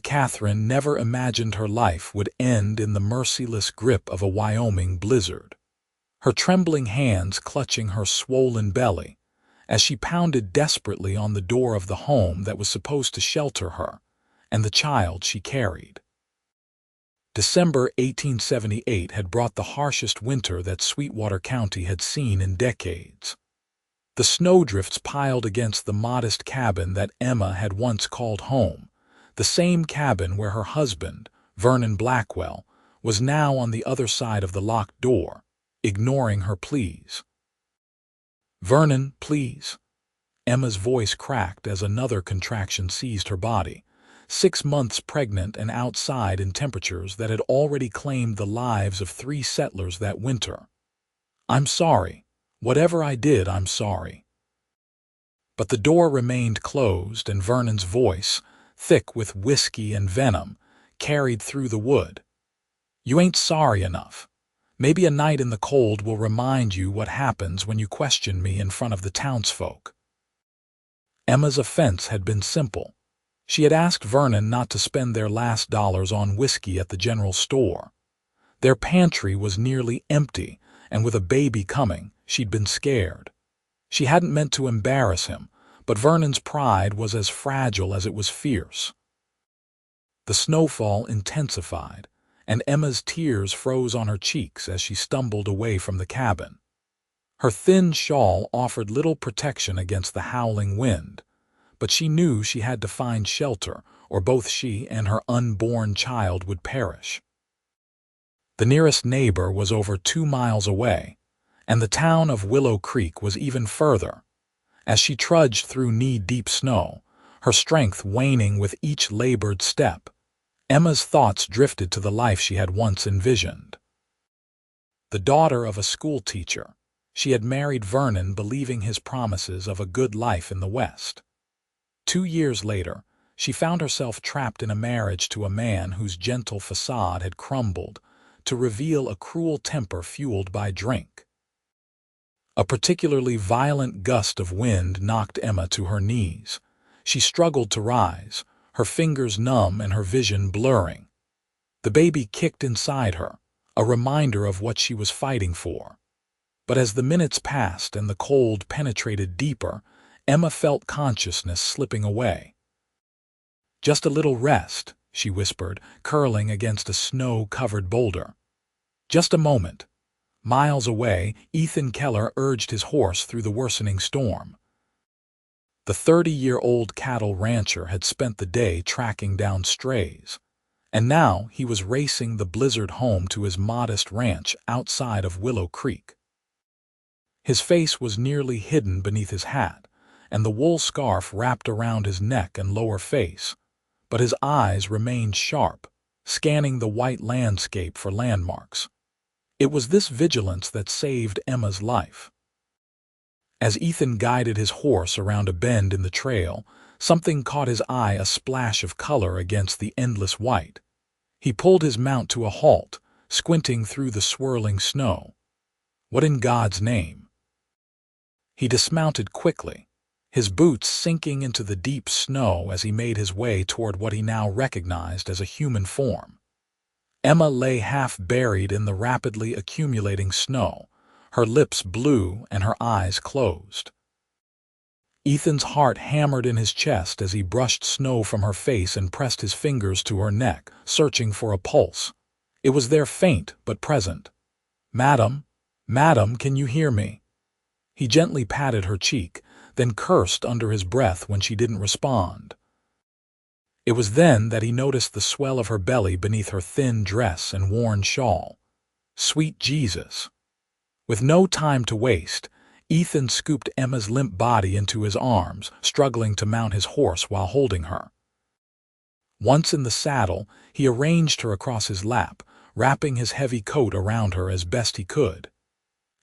Katherine never imagined her life would end in the merciless grip of a Wyoming blizzard. Her trembling hands clutching her swollen belly, as she pounded desperately on the door of the home that was supposed to shelter her and the child she carried. December 1878 had brought the harshest winter that Sweetwater County had seen in decades. The snowdrifts piled against the modest cabin that Emma had once called home, the same cabin where her husband, Vernon Blackwell, was now on the other side of the locked door, ignoring her pleas. "Vernon, please." Emma's voice cracked as another contraction seized her body, 6 months pregnant and outside in temperatures that had already claimed the lives of 3 settlers that winter. "I'm sorry. Whatever I did, I'm sorry." But the door remained closed, and Vernon's voice, thick with whiskey and venom, carried through the wood. "You ain't sorry enough. Maybe a night in the cold will remind you what happens when you question me in front of the townsfolk." Emma's offense had been simple. She had asked Vernon not to spend their last dollars on whiskey at the general store. Their pantry was nearly empty, and with a baby coming, she'd been scared. She hadn't meant to embarrass him, but Vernon's pride was as fragile as it was fierce. The snowfall intensified, and Emma's tears froze on her cheeks as she stumbled away from the cabin. Her thin shawl offered little protection against the howling wind, but she knew she had to find shelter, or both she and her unborn child would perish. The nearest neighbor was over 2 miles away, and the town of Willow Creek was even further. As she trudged through knee-deep snow, her strength waning with each labored step, Emma's thoughts drifted to the life she had once envisioned. The daughter of a schoolteacher, she had married Vernon believing his promises of a good life in the West. 2 years later, she found herself trapped in a marriage to a man whose gentle facade had crumbled to reveal a cruel temper fueled by drink. A particularly violent gust of wind knocked Emma to her knees. She struggled to rise, her fingers numb and her vision blurring. The baby kicked inside her, a reminder of what she was fighting for. But as the minutes passed and the cold penetrated deeper, Emma felt consciousness slipping away. "Just a little rest," she whispered, curling against a snow-covered boulder. "Just a moment." Miles away, Ethan Keller urged his horse through the worsening storm. The 30-year-old cattle rancher had spent the day tracking down strays, and now he was racing the blizzard home to his modest ranch outside of Willow Creek. His face was nearly hidden beneath his hat, and the wool scarf wrapped around his neck and lower face, but his eyes remained sharp, scanning the white landscape for landmarks. It was this vigilance that saved Emma's life. As Ethan guided his horse around a bend in the trail, something caught his eye, a splash of color against the endless white. He pulled his mount to a halt, squinting through the swirling snow. What in God's name? He dismounted quickly, his boots sinking into the deep snow as he made his way toward what he now recognized as a human form. Emma lay half buried in the rapidly accumulating snow, her lips blue and her eyes closed. Ethan's heart hammered in his chest as he brushed snow from her face and pressed his fingers to her neck, searching for a pulse. It was there, faint but present. "Madam, madam, can you hear me?" He gently patted her cheek, then cursed under his breath when she didn't respond. It was then that he noticed the swell of her belly beneath her thin dress and worn shawl. Sweet Jesus! With no time to waste, Ethan scooped Emma's limp body into his arms, struggling to mount his horse while holding her. Once in the saddle, he arranged her across his lap, wrapping his heavy coat around her as best he could.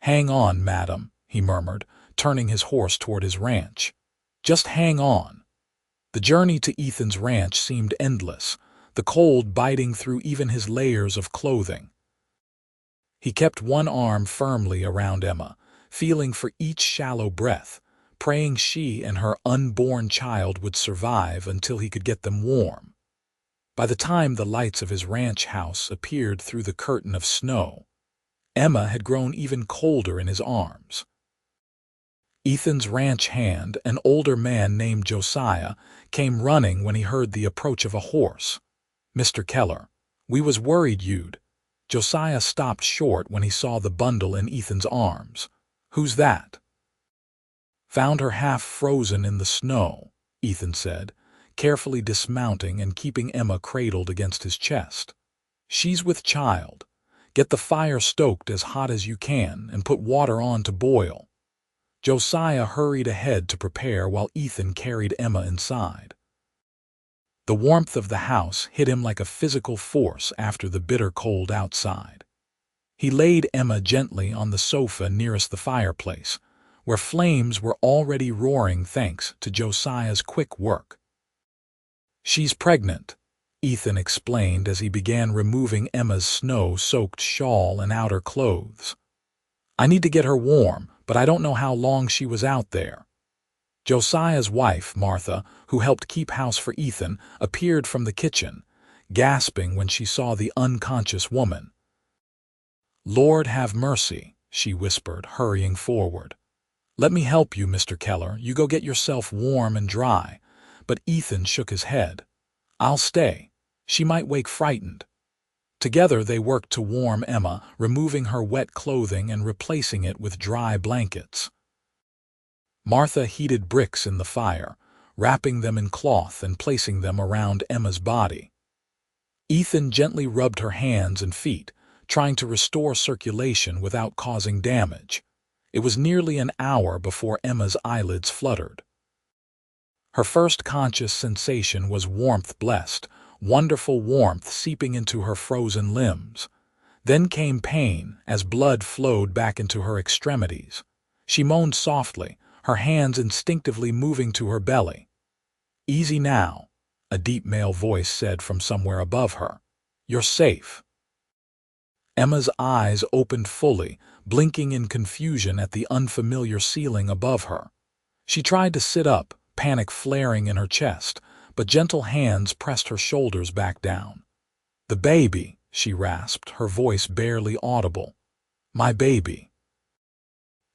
"Hang on, madam," he murmured, turning his horse toward his ranch. "Just hang on." The journey to Ethan's ranch seemed endless, the cold biting through even his layers of clothing. He kept one arm firmly around Emma, feeling for each shallow breath, praying she and her unborn child would survive until he could get them warm. By the time the lights of his ranch house appeared through the curtain of snow, Emma had grown even colder in his arms. Ethan's ranch hand, an older man named Josiah, came running when he heard the approach of a horse. "Mr. Keller, we was worried you'd—" Josiah stopped short when he saw the bundle in Ethan's arms. "Who's that?" "Found her half frozen in the snow," Ethan said, carefully dismounting and keeping Emma cradled against his chest. "She's with child. Get the fire stoked as hot as you can and put water on to boil." Josiah hurried ahead to prepare while Ethan carried Emma inside. The warmth of the house hit him like a physical force after the bitter cold outside. He laid Emma gently on the sofa nearest the fireplace, where flames were already roaring thanks to Josiah's quick work. "She's pregnant," Ethan explained as he began removing Emma's snow-soaked shawl and outer clothes. "I need to get her warm, but I don't know how long she was out there." Josiah's wife, Martha, who helped keep house for Ethan, appeared from the kitchen, gasping when she saw the unconscious woman. "Lord have mercy," she whispered, hurrying forward. "Let me help you, Mr. Keller. You go get yourself warm and dry." But Ethan shook his head. "I'll stay. She might wake frightened." Together they worked to warm Emma, removing her wet clothing and replacing it with dry blankets. Martha heated bricks in the fire, wrapping them in cloth and placing them around Emma's body. Ethan gently rubbed her hands and feet, trying to restore circulation without causing damage. It was nearly an hour before Emma's eyelids fluttered. Her first conscious sensation was warmth-blessed, wonderful warmth seeping into her frozen limbs. Then came pain as blood flowed back into her extremities. She moaned softly, her hands instinctively moving to her belly. "Easy now," a deep male voice said from somewhere above her. "You're safe." Emma's eyes opened fully, blinking in confusion at the unfamiliar ceiling above her. She tried to sit up, panic flaring in her chest, but gentle hands pressed her shoulders back down. "The baby," she rasped, her voice barely audible. "My baby."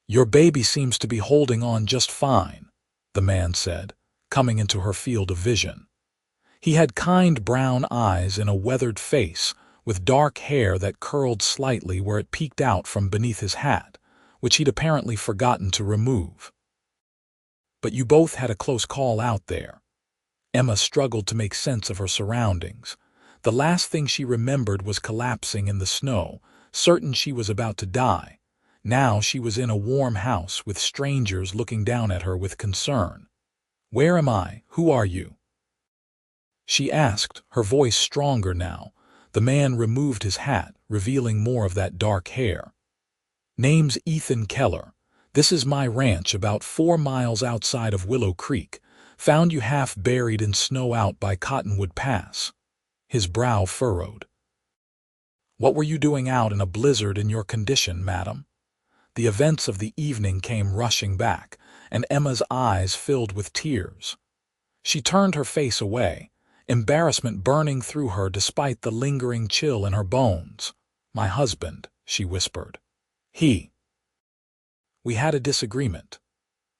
"Your baby seems to be holding on just fine," the man said, coming into her field of vision. He had kind brown eyes and a weathered face, with dark hair that curled slightly where it peeked out from beneath his hat, which he'd apparently forgotten to remove. "But you both had a close call out there." Emma struggled to make sense of her surroundings. The last thing she remembered was collapsing in the snow, certain she was about to die. Now she was in a warm house with strangers looking down at her with concern. "Where am I? Who are you?" she asked, her voice stronger now. The man removed his hat, revealing more of that dark hair. "Name's Ethan Keller. This is my ranch about 4 miles outside of Willow Creek. Found you half buried in snow out by Cottonwood Pass." His brow furrowed. "What were you doing out in a blizzard in your condition, madam?" The events of the evening came rushing back, and Emma's eyes filled with tears. She turned her face away, embarrassment burning through her despite the lingering chill in her bones. "My husband," she whispered. We had a disagreement."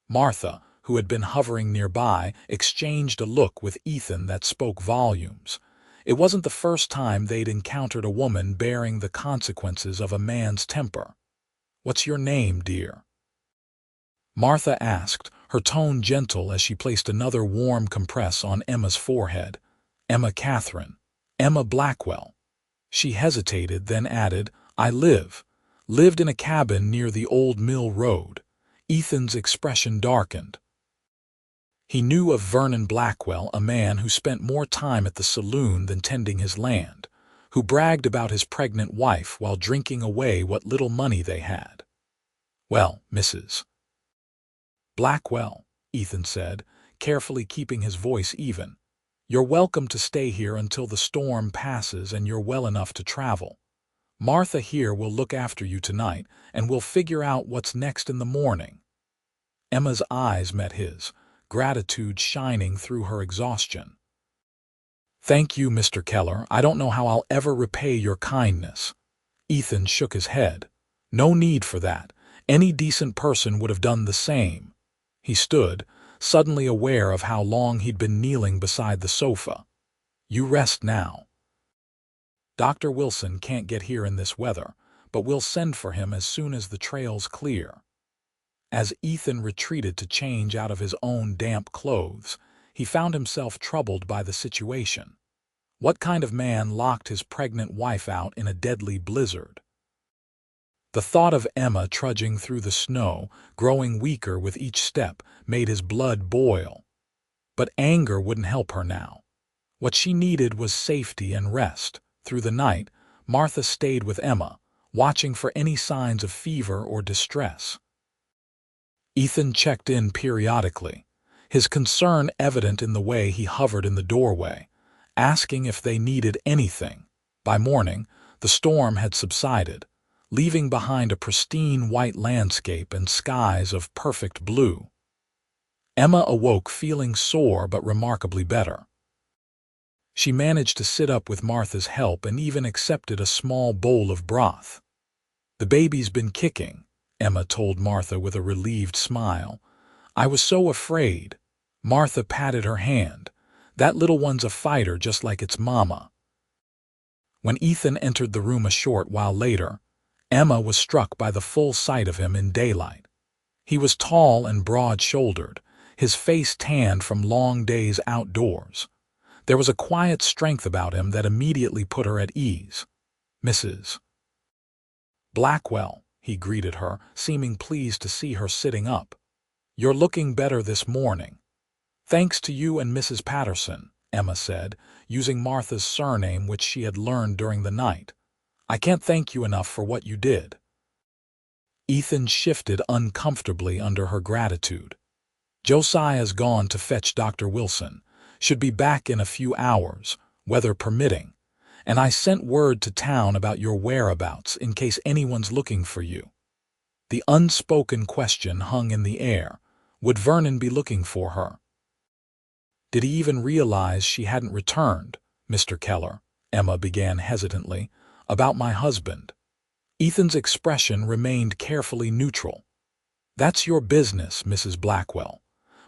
Martha, who had been hovering nearby, exchanged a look with Ethan that spoke volumes. It wasn't the first time they'd encountered a woman bearing the consequences of a man's temper. "What's your name, dear?" Martha asked, her tone gentle as she placed another warm compress on Emma's forehead. "Emma Katherine. Emma Blackwell." She hesitated, then added, "I lived in a cabin near the old mill road." Ethan's expression darkened. He knew of Vernon Blackwell, a man who spent more time at the saloon than tending his land, who bragged about his pregnant wife while drinking away what little money they had. "Well, Mrs. Blackwell," Ethan said, carefully keeping his voice even, "you're welcome to stay here until the storm passes and you're well enough to travel. Martha here will look after you tonight, and we'll figure out what's next in the morning." Emma's eyes met his, gratitude shining through her exhaustion. "Thank you, Mr. Keller. I don't know how I'll ever repay your kindness." Ethan shook his head. "No need for that. Any decent person would have done the same." He stood, suddenly aware of how long he'd been kneeling beside the sofa. "You rest now. Dr. Wilson can't get here in this weather, but we'll send for him as soon as the trail's clear." As Ethan retreated to change out of his own damp clothes, he found himself troubled by the situation. What kind of man locked his pregnant wife out in a deadly blizzard? The thought of Emma trudging through the snow, growing weaker with each step, made his blood boil. But anger wouldn't help her now. What she needed was safety and rest. Through the night, Martha stayed with Emma, watching for any signs of fever or distress. Ethan checked in periodically, his concern evident in the way he hovered in the doorway, asking if they needed anything. By morning, the storm had subsided, leaving behind a pristine white landscape and skies of perfect blue. Emma awoke feeling sore but remarkably better. She managed to sit up with Martha's help and even accepted a small bowl of broth. "The baby's been kicking," Emma told Martha with a relieved smile. "I was so afraid." Martha patted her hand. "That little one's a fighter just like its mama." When Ethan entered the room a short while later, Emma was struck by the full sight of him in daylight. He was tall and broad-shouldered, his face tanned from long days outdoors. There was a quiet strength about him that immediately put her at ease. "Mrs. Blackwell," he greeted her, seeming pleased to see her sitting up. "You're looking better this morning." "Thanks to you and Mrs. Patterson," Emma said, using Martha's surname which she had learned during the night. "I can't thank you enough for what you did." Ethan shifted uncomfortably under her gratitude. "Josiah's gone to fetch Dr. Wilson. Should be back in a few hours, weather permitting. And I sent word to town about your whereabouts in case anyone's looking for you." The unspoken question hung in the air. Would Vernon be looking for her? "Did he even realize she hadn't returned, Mr. Keller?" Emma began hesitantly. "About my husband." Ethan's expression remained carefully neutral. "That's your business, Mrs. Blackwell.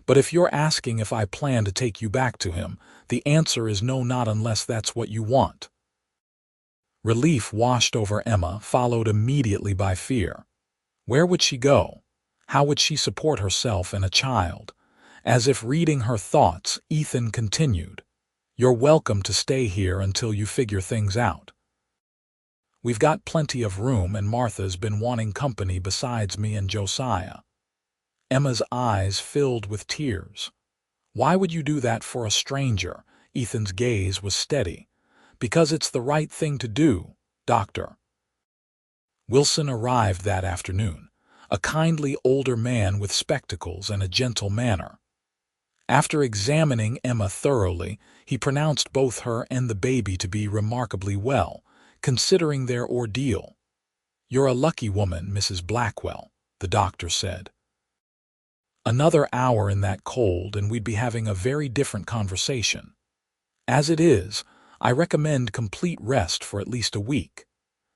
But if you're asking if I plan to take you back to him, the answer is no, not unless that's what you want." Relief washed over Emma, followed immediately by fear. Where would she go? How would she support herself and a child? As if reading her thoughts, Ethan continued, "You're welcome to stay here until you figure things out. We've got plenty of room and Martha's been wanting company besides me and Josiah." Emma's eyes filled with tears. "Why would you do that for a stranger?" Ethan's gaze was steady. "Because it's the right thing to do, Doctor." Wilson arrived that afternoon, a kindly older man with spectacles and a gentle manner. After examining Emma thoroughly, he pronounced both her and the baby to be remarkably well, considering their ordeal. "You're a lucky woman, Mrs. Blackwell," the doctor said. "Another hour in that cold and we'd be having a very different conversation. As it is, I recommend complete rest for at least a week.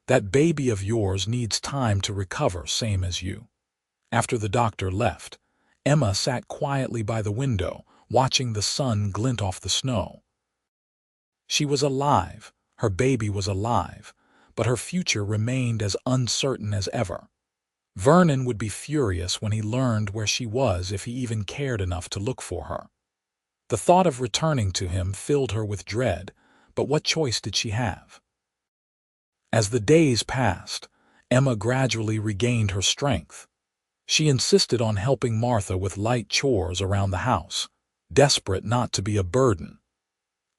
That baby of yours needs time to recover, same as you." After the doctor left, Emma sat quietly by the window, watching the sun glint off the snow. She was alive, her baby was alive, but her future remained as uncertain as ever. Vernon would be furious when he learned where she was if he even cared enough to look for her. The thought of returning to him filled her with dread, but what choice did she have? As the days passed, Emma gradually regained her strength. She insisted on helping Martha with light chores around the house, desperate not to be a burden.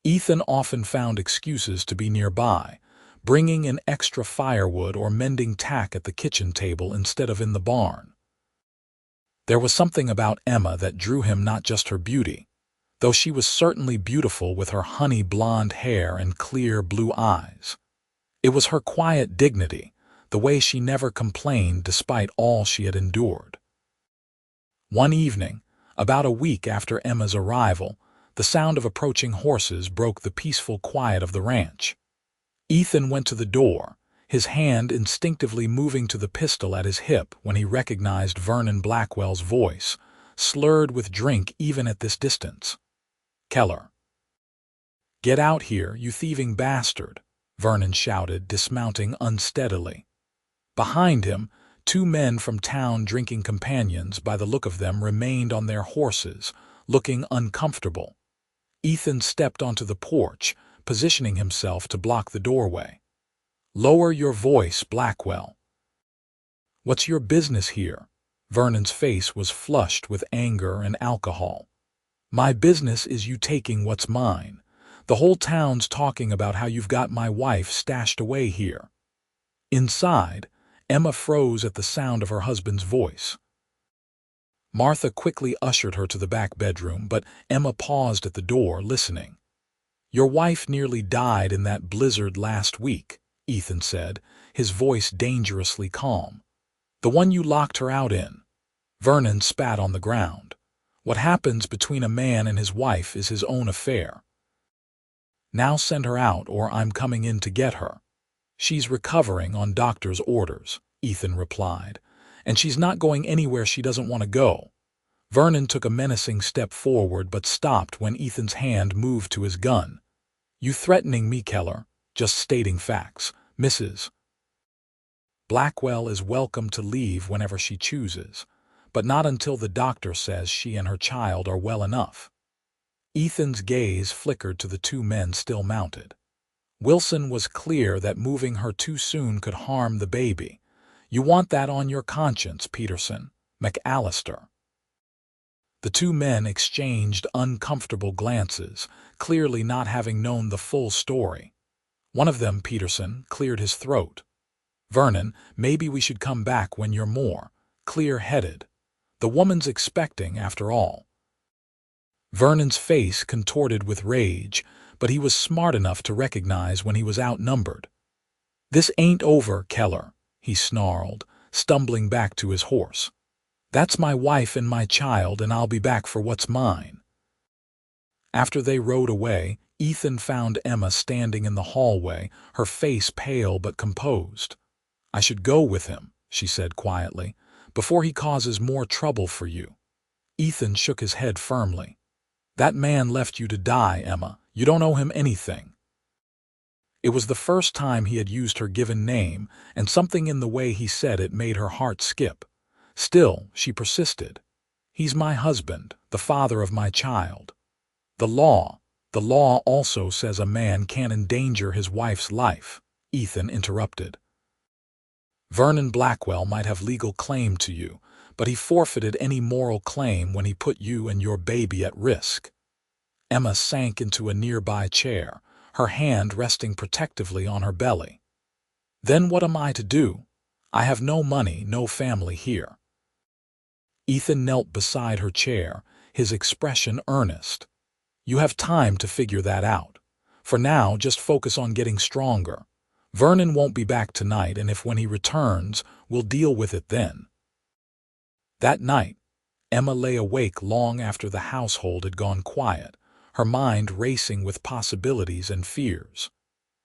Ethan often found excuses to be nearby, bringing in extra firewood or mending tack at the kitchen table instead of in the barn. There was something about Emma that drew him, not just her beauty, though she was certainly beautiful with her honey blonde hair and clear blue eyes. It was her quiet dignity, the way she never complained despite all she had endured. One evening, about a week after Emma's arrival, The sound of approaching horses broke the peaceful quiet of the ranch. Ethan went to the door, his hand instinctively moving to the pistol at his hip when he recognized Vernon Blackwell's voice, slurred with drink even at this distance. "Keller." "Get out here, you thieving bastard," Vernon shouted, dismounting unsteadily. Behind him, two men from town drinking companions, by the look of them, remained on their horses, looking uncomfortable. Ethan stepped onto the porch, positioning himself to block the doorway. "Lower your voice, Blackwell." "What's your business here?" Vernon's face was flushed with anger and alcohol. "My business is you taking what's mine. The whole town's talking about how you've got my wife stashed away here." Inside, Emma froze at the sound of her husband's voice. Martha quickly ushered her to the back bedroom, but Emma paused at the door, listening. "Your wife nearly died in that blizzard last week," Ethan said, his voice dangerously calm. "The one you locked her out in." Vernon spat on the ground. "What happens between a man and his wife is his own affair. Now send her out, or I'm coming in to get her." "She's recovering on doctor's orders," Ethan replied, "and she's not going anywhere she doesn't want to go." Vernon took a menacing step forward but stopped when Ethan's hand moved to his gun. "You threatening me, Keller?" "Just stating facts, Mrs. Blackwell is welcome to leave whenever she chooses, but not until the doctor says she and her child are well enough." Ethan's gaze flickered to the two men still mounted. Wilson was clear that moving her too soon could harm the baby. "You want that on your conscience, Peterson, McAllister." The two men exchanged uncomfortable glances, clearly not having known the full story. One of them, Peterson, cleared his throat. "Vernon, maybe we should come back when you're more clear-headed. The woman's expecting, after all." Vernon's face contorted with rage, but he was smart enough to recognize when he was outnumbered. "This ain't over, Keller," he snarled, stumbling back to his horse. "That's my wife and my child, and I'll be back for what's mine." After they rode away, Ethan found Emma standing in the hallway, her face pale but composed. "I should go with him," she said quietly, "before he causes more trouble for you." Ethan shook his head firmly. "That man left you to die, Emma. You don't owe him anything." It was the first time he had used her given name, and something in the way he said it made her heart skip. Still, she persisted. "He's my husband, the father of my child." The law also says a man can't endanger his wife's life," Ethan interrupted. "Vernon Blackwell might have legal claim to you, but he forfeited any moral claim when he put you and your baby at risk." Emma sank into a nearby chair, her hand resting protectively on her belly. "Then what am I to do? I have no money, no family here." Ethan knelt beside her chair, his expression earnest. "You have time to figure that out. For now, just focus on getting stronger. Vernon won't be back tonight, and if when he returns, we'll deal with it then." That night, Emma lay awake long after the household had gone quiet, her mind racing with possibilities and fears.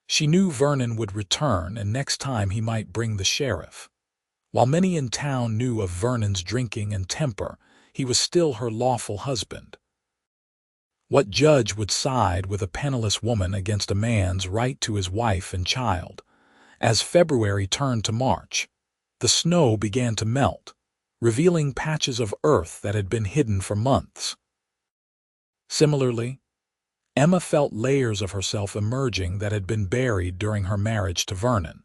She knew Vernon would return, and next time he might bring the sheriff. While many in town knew of Vernon's drinking and temper, he was still her lawful husband. What judge would side with a penniless woman against a man's right to his wife and child? As February turned to March, the snow began to melt, revealing patches of earth that had been hidden for months. Similarly, Emma felt layers of herself emerging that had been buried during her marriage to Vernon.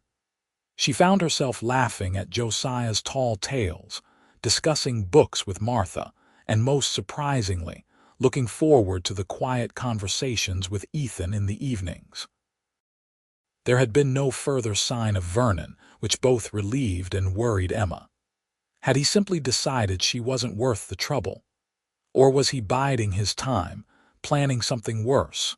She found herself laughing at Josiah's tall tales, discussing books with Martha, and most surprisingly, looking forward to the quiet conversations with Ethan in the evenings. There had been no further sign of Vernon, which both relieved and worried Emma. Had he simply decided she wasn't worth the trouble? Or was he biding his time, planning something worse?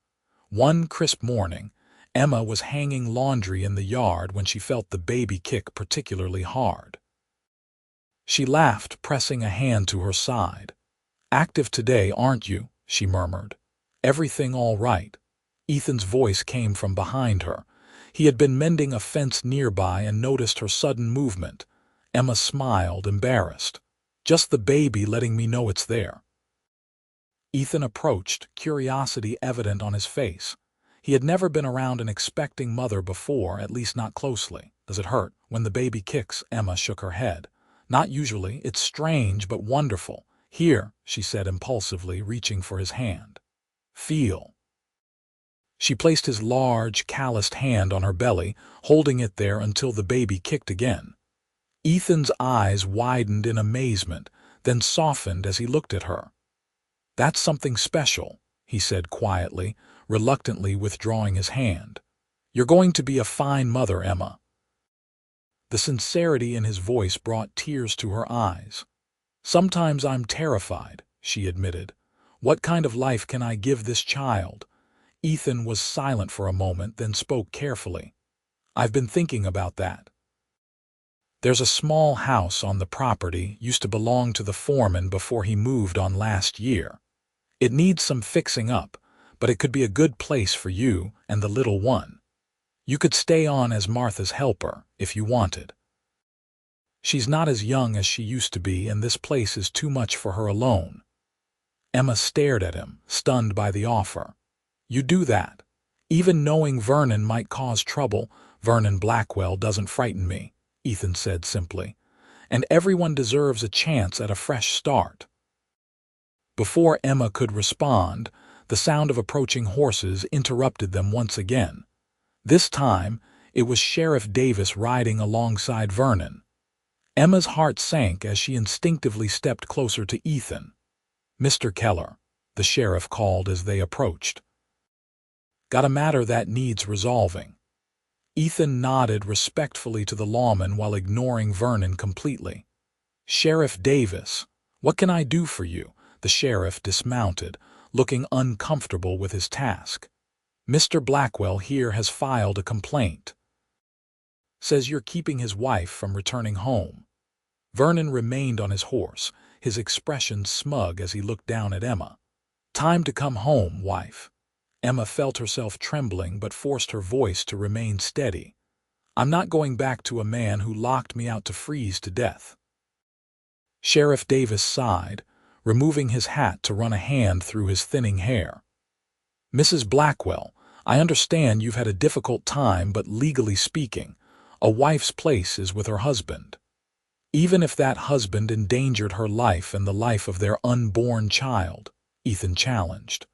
One crisp morning, Emma was hanging laundry in the yard when she felt the baby kick particularly hard. She laughed, pressing a hand to her side. "Active today, aren't you?" she murmured. Everything all right? Ethan's voice came from behind her. He had been mending a fence nearby and noticed her sudden movement. Emma smiled, embarrassed. Just the baby letting me know it's there. Ethan approached, curiosity evident on his face. He had never been around an expecting mother before, at least not closely. Does it hurt when the baby kicks? Emma shook her head. Not usually. It's strange but wonderful. Here, she said impulsively, reaching for his hand. Feel. She placed his large, calloused hand on her belly, holding it there until the baby kicked again. Ethan's eyes widened in amazement, then softened as he looked at her. That's something special, he said quietly, reluctantly withdrawing his hand. You're going to be a fine mother, Emma. The sincerity in his voice brought tears to her eyes. Sometimes I'm terrified, she admitted. What kind of life can I give this child? Ethan was silent for a moment, then spoke carefully. I've been thinking about that. There's a small house on the property, used to belong to the foreman before he moved on last year. It needs some fixing up, but it could be a good place for you and the little one. You could stay on as Martha's helper, if you wanted. She's not as young as she used to be, and this place is too much for her alone. Emma stared at him, stunned by the offer. You do that? Even knowing Vernon might cause trouble? Vernon Blackwell doesn't frighten me, Ethan said simply. And everyone deserves a chance at a fresh start. Before Emma could respond, the sound of approaching horses interrupted them once again. This time, it was Sheriff Davis riding alongside Vernon. Emma's heart sank as she instinctively stepped closer to Ethan. Mr. Keller, the sheriff called as they approached. Got a matter that needs resolving. Ethan nodded respectfully to the lawman while ignoring Vernon completely. Sheriff Davis, what can I do for you? The sheriff dismounted, looking uncomfortable with his task. Mr. Blackwell here has filed a complaint. Says you're keeping his wife from returning home. Vernon remained on his horse, his expression smug as he looked down at Emma. Time to come home, wife. Emma felt herself trembling but forced her voice to remain steady. I'm not going back to a man who locked me out to freeze to death. Sheriff Davis sighed, removing his hat to run a hand through his thinning hair. Mrs. Blackwell, I understand you've had a difficult time, but legally speaking, a wife's place is with her husband. Even if that husband endangered her life and the life of their unborn child, Ethan challenged.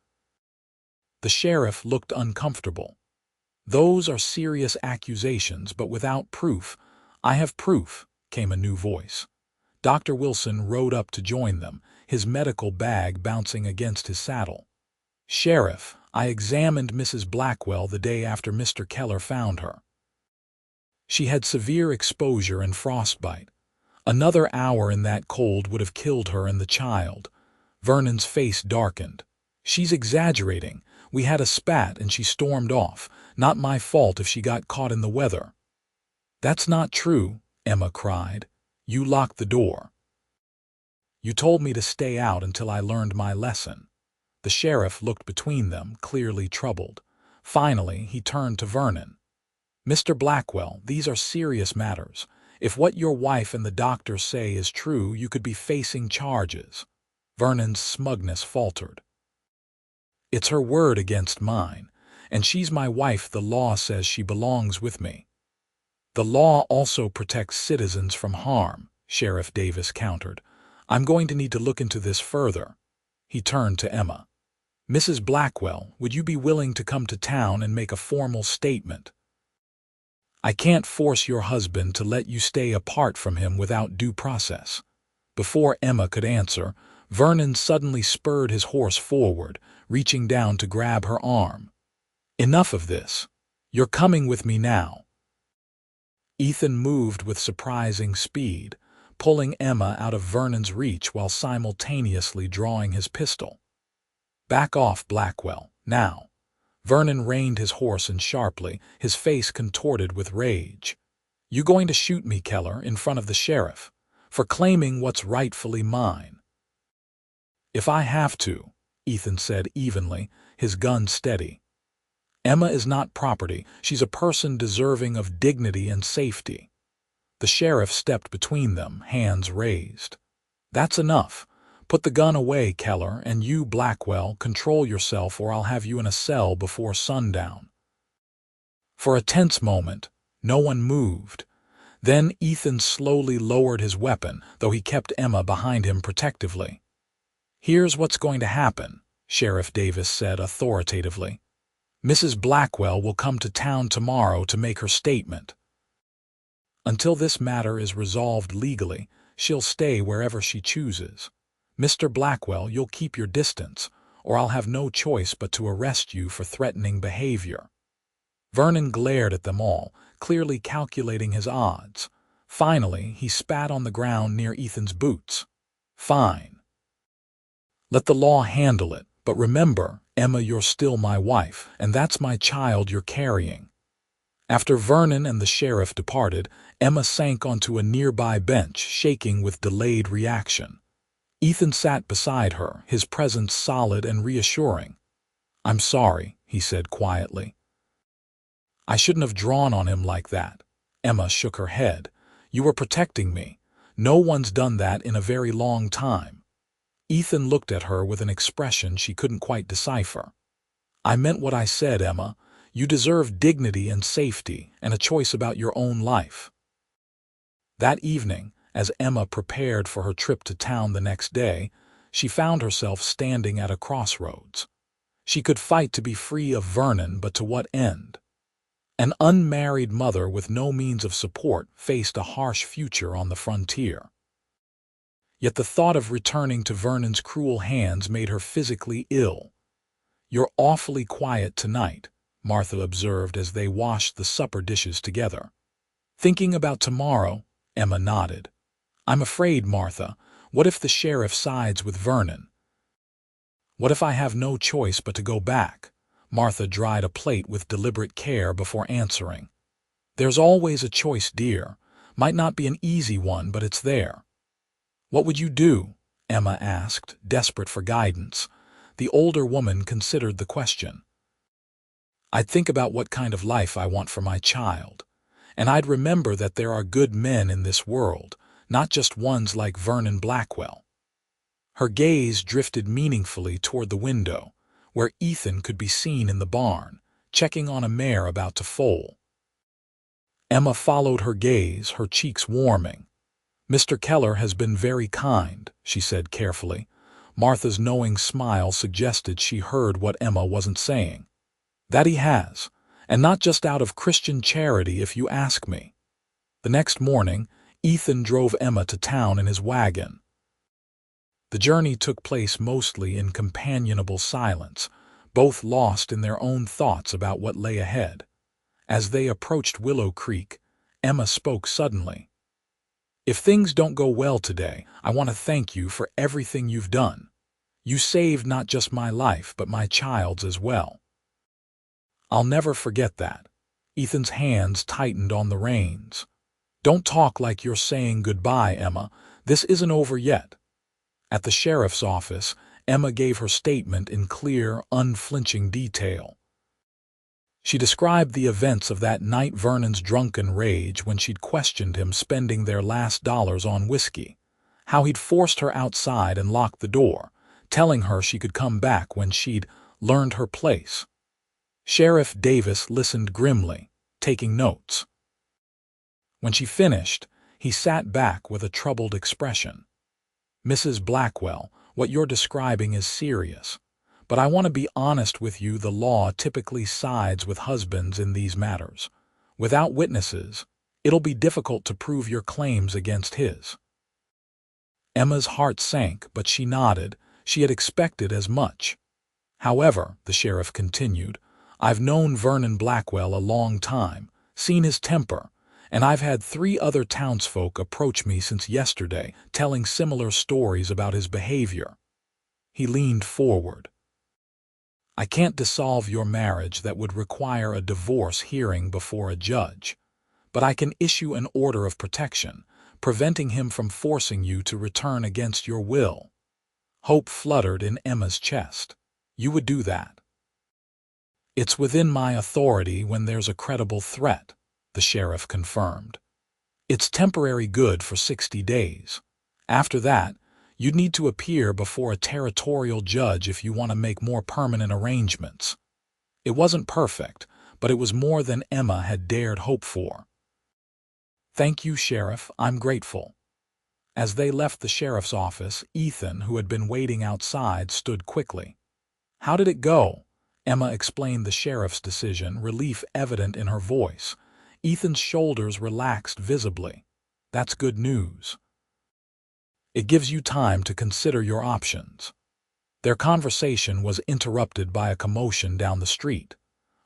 The sheriff looked uncomfortable. Those are serious accusations, but without proof. I have proof, came a new voice. Dr. Wilson rode up to join them, his medical bag bouncing against his saddle. Sheriff, I examined Mrs. Blackwell the day after Mr. Keller found her. She had severe exposure and frostbite. Another hour in that cold would have killed her and the child. Vernon's face darkened. She's exaggerating. We had a spat and she stormed off. Not my fault if she got caught in the weather. That's not true, Emma cried. You locked the door. You told me to stay out until I learned my lesson. The sheriff looked between them, clearly troubled. Finally, he turned to Vernon. Mr. Blackwell, these are serious matters. If what your wife and the doctor say is true, you could be facing charges. Vernon's smugness faltered. It's her word against mine, and she's my wife. The law says she belongs with me. The law also protects citizens from harm, Sheriff Davis countered. I'm going to need to look into this further. He turned to Emma. Mrs. Blackwell, would you be willing to come to town and make a formal statement? I can't force your husband to let you stay apart from him without due process. Before Emma could answer, Vernon suddenly spurred his horse forward, reaching down to grab her arm. Enough of this. You're coming with me now. Ethan moved with surprising speed, pulling Emma out of Vernon's reach while simultaneously drawing his pistol. Back off, Blackwell, now. Vernon reined his horse in sharply, his face contorted with rage. You going to shoot me, Keller, in front of the sheriff, for claiming what's rightfully mine? If I have to, Ethan said evenly, his gun steady. Emma is not property. She's a person deserving of dignity and safety. The sheriff stepped between them, hands raised. That's enough. Put the gun away, Keller, and you, Blackwell, control yourself or I'll have you in a cell before sundown. For a tense moment, no one moved. Then Ethan slowly lowered his weapon, though he kept Emma behind him protectively. Here's what's going to happen, Sheriff Davis said authoritatively. Mrs. Blackwell will come to town tomorrow to make her statement. Until this matter is resolved legally, she'll stay wherever she chooses. Mr. Blackwell, you'll keep your distance, or I'll have no choice but to arrest you for threatening behavior. Vernon glared at them all, clearly calculating his odds. Finally, he spat on the ground near Ethan's boots. Fine. Let the law handle it, but remember, Emma, you're still my wife, and that's my child you're carrying. After Vernon and the sheriff departed, Emma sank onto a nearby bench, shaking with delayed reaction. Ethan sat beside her, his presence solid and reassuring. I'm sorry, he said quietly. I shouldn't have drawn on him like that. Emma shook her head. You were protecting me. No one's done that in a very long time. Ethan looked at her with an expression she couldn't quite decipher. I meant what I said, Emma. You deserve dignity and safety, and a choice about your own life. That evening, as Emma prepared for her trip to town the next day, she found herself standing at a crossroads. She could fight to be free of Vernon, but to what end? An unmarried mother with no means of support faced a harsh future on the frontier. Yet the thought of returning to Vernon's cruel hands made her physically ill. You're awfully quiet tonight, Martha observed as they washed the supper dishes together. Thinking about tomorrow, Emma nodded. I'm afraid, Martha, what if the sheriff sides with Vernon? What if I have no choice but to go back? Martha dried a plate with deliberate care before answering. There's always a choice, dear. Might not be an easy one, but it's there. What would you do? Emma asked, desperate for guidance. The older woman considered the question. I'd think about what kind of life I want for my child. And I'd remember that there are good men in this world, not just ones like Vernon Blackwell. Her gaze drifted meaningfully toward the window, where Ethan could be seen in the barn, checking on a mare about to foal. Emma followed her gaze, her cheeks warming. Mr. Keller has been very kind, she said carefully. Martha's knowing smile suggested she heard what Emma wasn't saying. That he has, and not just out of Christian charity if you ask me. The next morning, Ethan drove Emma to town in his wagon. The journey took place mostly in companionable silence, both lost in their own thoughts about what lay ahead. As they approached Willow Creek, Emma spoke suddenly. If things don't go well today, I want to thank you for everything you've done. You saved not just my life, but my child's as well. I'll never forget that. Ethan's hands tightened on the reins. Don't talk like you're saying goodbye, Emma. This isn't over yet. At the sheriff's office, Emma gave her statement in clear, unflinching detail. She described the events of that night, Vernon's drunken rage when she'd questioned him spending their last dollars on whiskey, how he'd forced her outside and locked the door, telling her she could come back when she'd learned her place. Sheriff Davis listened grimly, taking notes. When she finished, he sat back with a troubled expression. Mrs. Blackwell, what you're describing is serious. But I want to be honest with you, the law typically sides with husbands in these matters. Without witnesses, it'll be difficult to prove your claims against his. Emma's heart sank, but she nodded. She had expected as much. However, the sheriff continued, I've known Vernon Blackwell a long time, seen his temper, and I've had 3 other townsfolk approach me since yesterday, telling similar stories about his behavior. He leaned forward. I can't dissolve your marriage. That would require a divorce hearing before a judge. But I can issue an order of protection, preventing him from forcing you to return against your will. Hope fluttered in Emma's chest. You would do that? It's within my authority when there's a credible threat, the sheriff confirmed. It's temporary good for 60 days. After that, you'd need to appear before a territorial judge if you want to make more permanent arrangements. It wasn't perfect, but it was more than Emma had dared hope for. Thank you, Sheriff, I'm grateful. As they left the sheriff's office, Ethan, who had been waiting outside, stood quickly. How did it go? Emma explained the sheriff's decision, relief evident in her voice. Ethan's shoulders relaxed visibly. That's good news. It gives you time to consider your options. Their conversation was interrupted by a commotion down the street.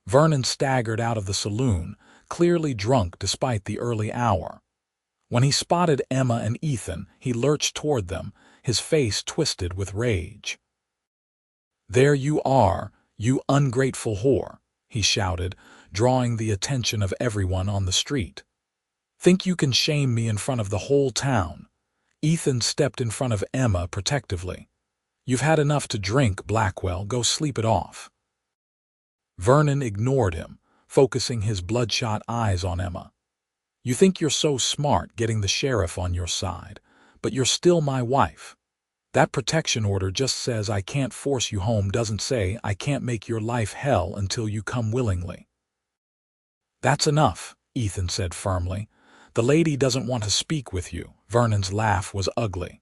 Vernon staggered out of the saloon, clearly drunk despite the early hour. When he spotted Emma and Ethan, he lurched toward them, his face twisted with rage. "There you are, you ungrateful whore," he shouted, drawing the attention of everyone on the street. "Think you can shame me in front of the whole town?" Ethan stepped in front of Emma protectively. "You've had enough to drink, Blackwell. Go sleep it off." Vernon ignored him, focusing his bloodshot eyes on Emma. "You think you're so smart getting the sheriff on your side, but you're still my wife. That protection order just says I can't force you home, doesn't say I can't make your life hell until you come willingly." "That's enough," Ethan said firmly. "The lady doesn't want to speak with you." Vernon's laugh was ugly.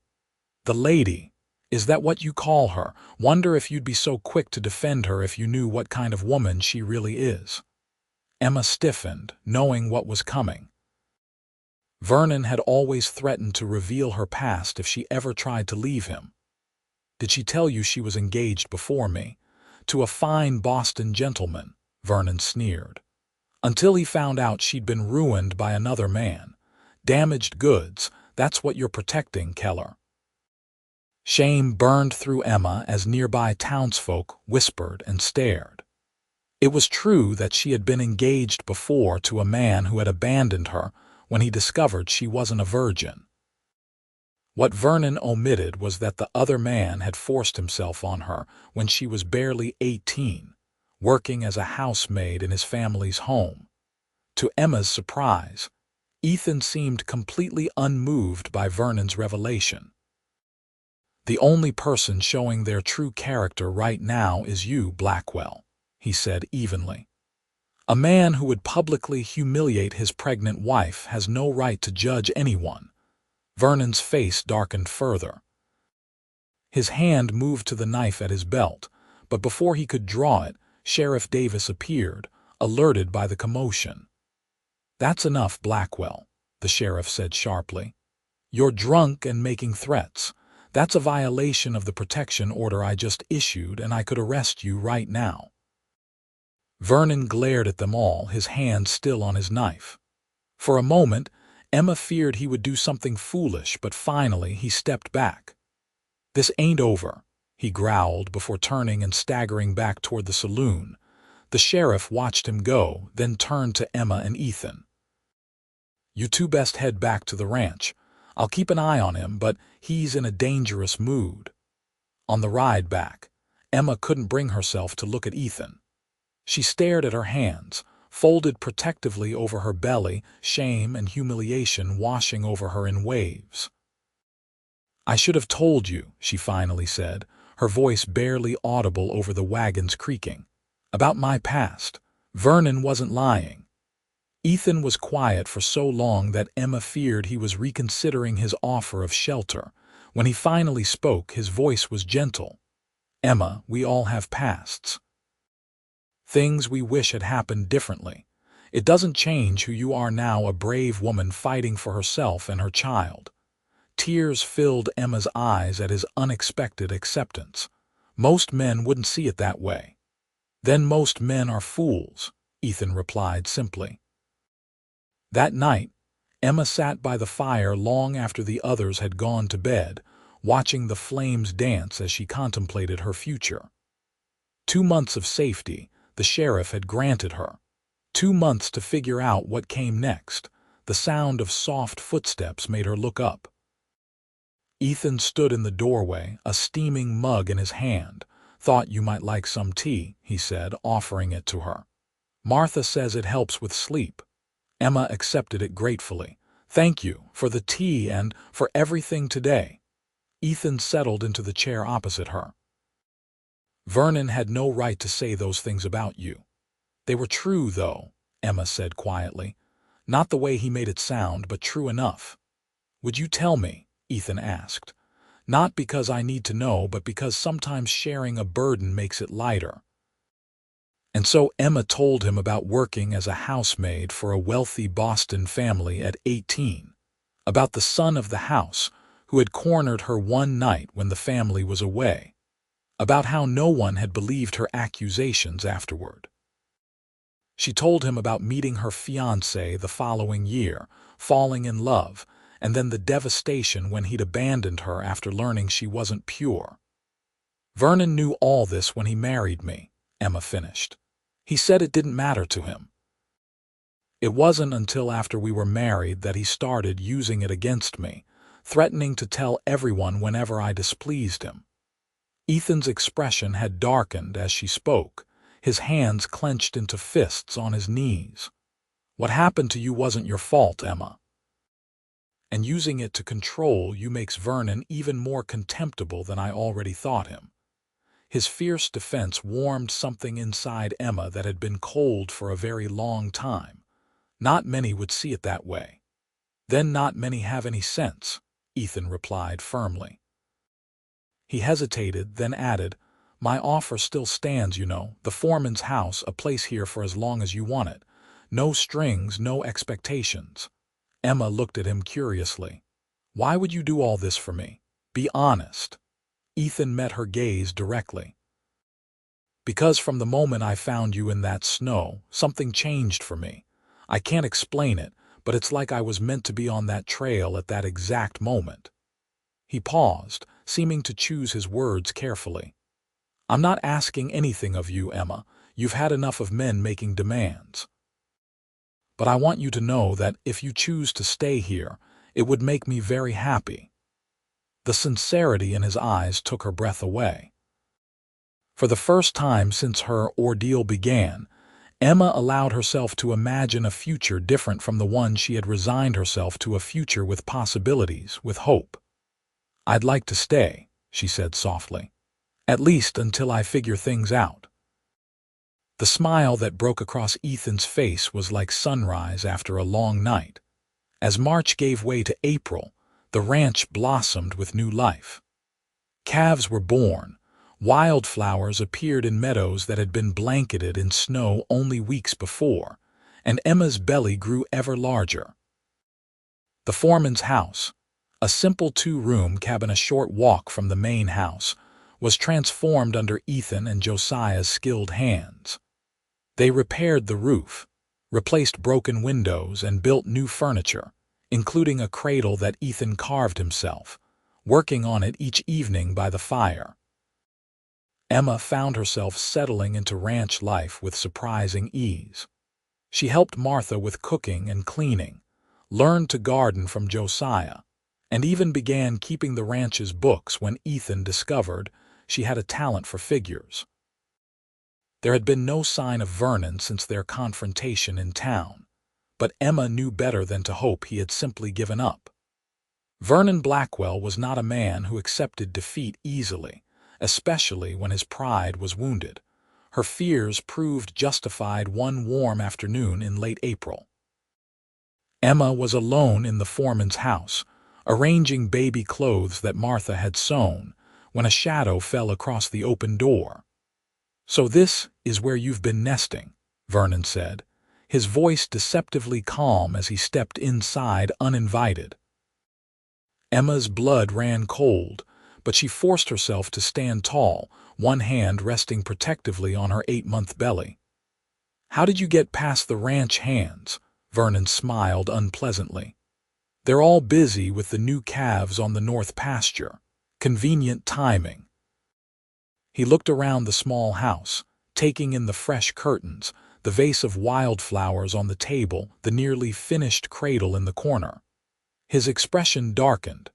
"The lady? Is that what you call her? Wonder if you'd be so quick to defend her if you knew what kind of woman she really is." Emma stiffened, knowing what was coming. Vernon had always threatened to reveal her past if she ever tried to leave him. "Did she tell you she was engaged before me? To a fine Boston gentleman," Vernon sneered. "Until he found out she'd been ruined by another man. Damaged goods, that's what you're protecting, Keller." Shame burned through Emma as nearby townsfolk whispered and stared. It was true that she had been engaged before to a man who had abandoned her when he discovered she wasn't a virgin. What Vernon omitted was that the other man had forced himself on her when she was barely 18, working as a housemaid in his family's home. To Emma's surprise, Ethan seemed completely unmoved by Vernon's revelation. "The only person showing their true character right now is you, Blackwell," he said evenly. "A man who would publicly humiliate his pregnant wife has no right to judge anyone." Vernon's face darkened further. His hand moved to the knife at his belt, but before he could draw it, Sheriff Davis appeared, alerted by the commotion. "That's enough, Blackwell," the sheriff said sharply. "You're drunk and making threats. That's a violation of the protection order I just issued, and I could arrest you right now." Vernon glared at them all, his hand still on his knife. For a moment, Emma feared he would do something foolish, but finally he stepped back. "This ain't over," he growled before turning and staggering back toward the saloon. The sheriff watched him go, then turned to Emma and Ethan. "You two best head back to the ranch. I'll keep an eye on him, but he's in a dangerous mood." On the ride back, Emma couldn't bring herself to look at Ethan. She stared at her hands, folded protectively over her belly, shame and humiliation washing over her in waves. "I should have told you," she finally said, her voice barely audible over the wagon's creaking. "About my past. Vernon wasn't lying." Ethan was quiet for so long that Emma feared he was reconsidering his offer of shelter. When he finally spoke, his voice was gentle. "Emma, we all have pasts. Things we wish had happened differently. It doesn't change who you are now, a brave woman fighting for herself and her child." Tears filled Emma's eyes at his unexpected acceptance. "Most men wouldn't see it that way." "Then most men are fools," Ethan replied simply. That night, Emma sat by the fire long after the others had gone to bed, watching the flames dance as she contemplated her future. 2 months of safety the sheriff had granted her. 2 months to figure out what came next. The sound of soft footsteps made her look up. Ethan stood in the doorway, a steaming mug in his hand, "Thought you might like some tea," he said, offering it to her. "Martha says it helps with sleep." Emma accepted it gratefully. "Thank you for the tea and for everything today." Ethan settled into the chair opposite her. "Vernon had no right to say those things about you." "They were true, though," Emma said quietly. "Not the way he made it sound, but true enough." "Would you tell me?" Ethan asked. "Not because I need to know, but because sometimes sharing a burden makes it lighter." And so Emma told him about working as a housemaid for a wealthy Boston family at 18, about the son of the house who had cornered her one night when the family was away, about how no one had believed her accusations afterward. She told him about meeting her fiancé the following year, falling in love, and then the devastation when he'd abandoned her after learning she wasn't pure. "Vernon knew all this when he married me," Emma finished. "He said it didn't matter to him. It wasn't until after we were married that he started using it against me, threatening to tell everyone whenever I displeased him." Ethan's expression had darkened as she spoke, his hands clenched into fists on his knees. "What happened to you wasn't your fault, Emma. And using it to control you makes Vernon even more contemptible than I already thought him." His fierce defense warmed something inside Emma that had been cold for a very long time. Not many would see it that way. "Then not many have any sense," Ethan replied firmly. He hesitated, then added, "My offer still stands, you know, the foreman's house, a place here for as long as you want it. No strings, no expectations." Emma looked at him curiously. "Why would you do all this for me? Be honest." Ethan met her gaze directly. "Because from the moment I found you in that snow, something changed for me. I can't explain it, but it's like I was meant to be on that trail at that exact moment." He paused, seeming to choose his words carefully. "I'm not asking anything of you, Emma. You've had enough of men making demands. But I want you to know that if you choose to stay here, it would make me very happy." The sincerity in his eyes took her breath away. For the first time since her ordeal began, Emma allowed herself to imagine a future different from the one she had resigned herself to, a future with possibilities, with hope. "I'd like to stay," she said softly. "At least until I figure things out." The smile that broke across Ethan's face was like sunrise after a long night. As March gave way to April, the ranch blossomed with new life. Calves were born, wildflowers appeared in meadows that had been blanketed in snow only weeks before, and Emma's belly grew ever larger. The foreman's house, a simple two-room cabin a short walk from the main house, was transformed under Ethan and Josiah's skilled hands. They repaired the roof, replaced broken windows, and built new furniture, including a cradle that Ethan carved himself, working on it each evening by the fire. Emma found herself settling into ranch life with surprising ease. She helped Martha with cooking and cleaning, learned to garden from Josiah, and even began keeping the ranch's books when Ethan discovered she had a talent for figures. There had been no sign of Vernon since their confrontation in town, but Emma knew better than to hope he had simply given up. Vernon Blackwell was not a man who accepted defeat easily, especially when his pride was wounded. Her fears proved justified one warm afternoon in late April. Emma was alone in the foreman's house, arranging baby clothes that Martha had sewn, when a shadow fell across the open door. "So this is where you've been nesting," Vernon said, his voice deceptively calm as he stepped inside uninvited. Emma's blood ran cold, but she forced herself to stand tall, one hand resting protectively on her 8-month belly. "How did you get past the ranch hands?" Vernon smiled unpleasantly. "They're all busy with the new calves on the north pasture. Convenient timing." He looked around the small house, taking in the fresh curtains, the vase of wildflowers on the table, the nearly finished cradle in the corner. His expression darkened.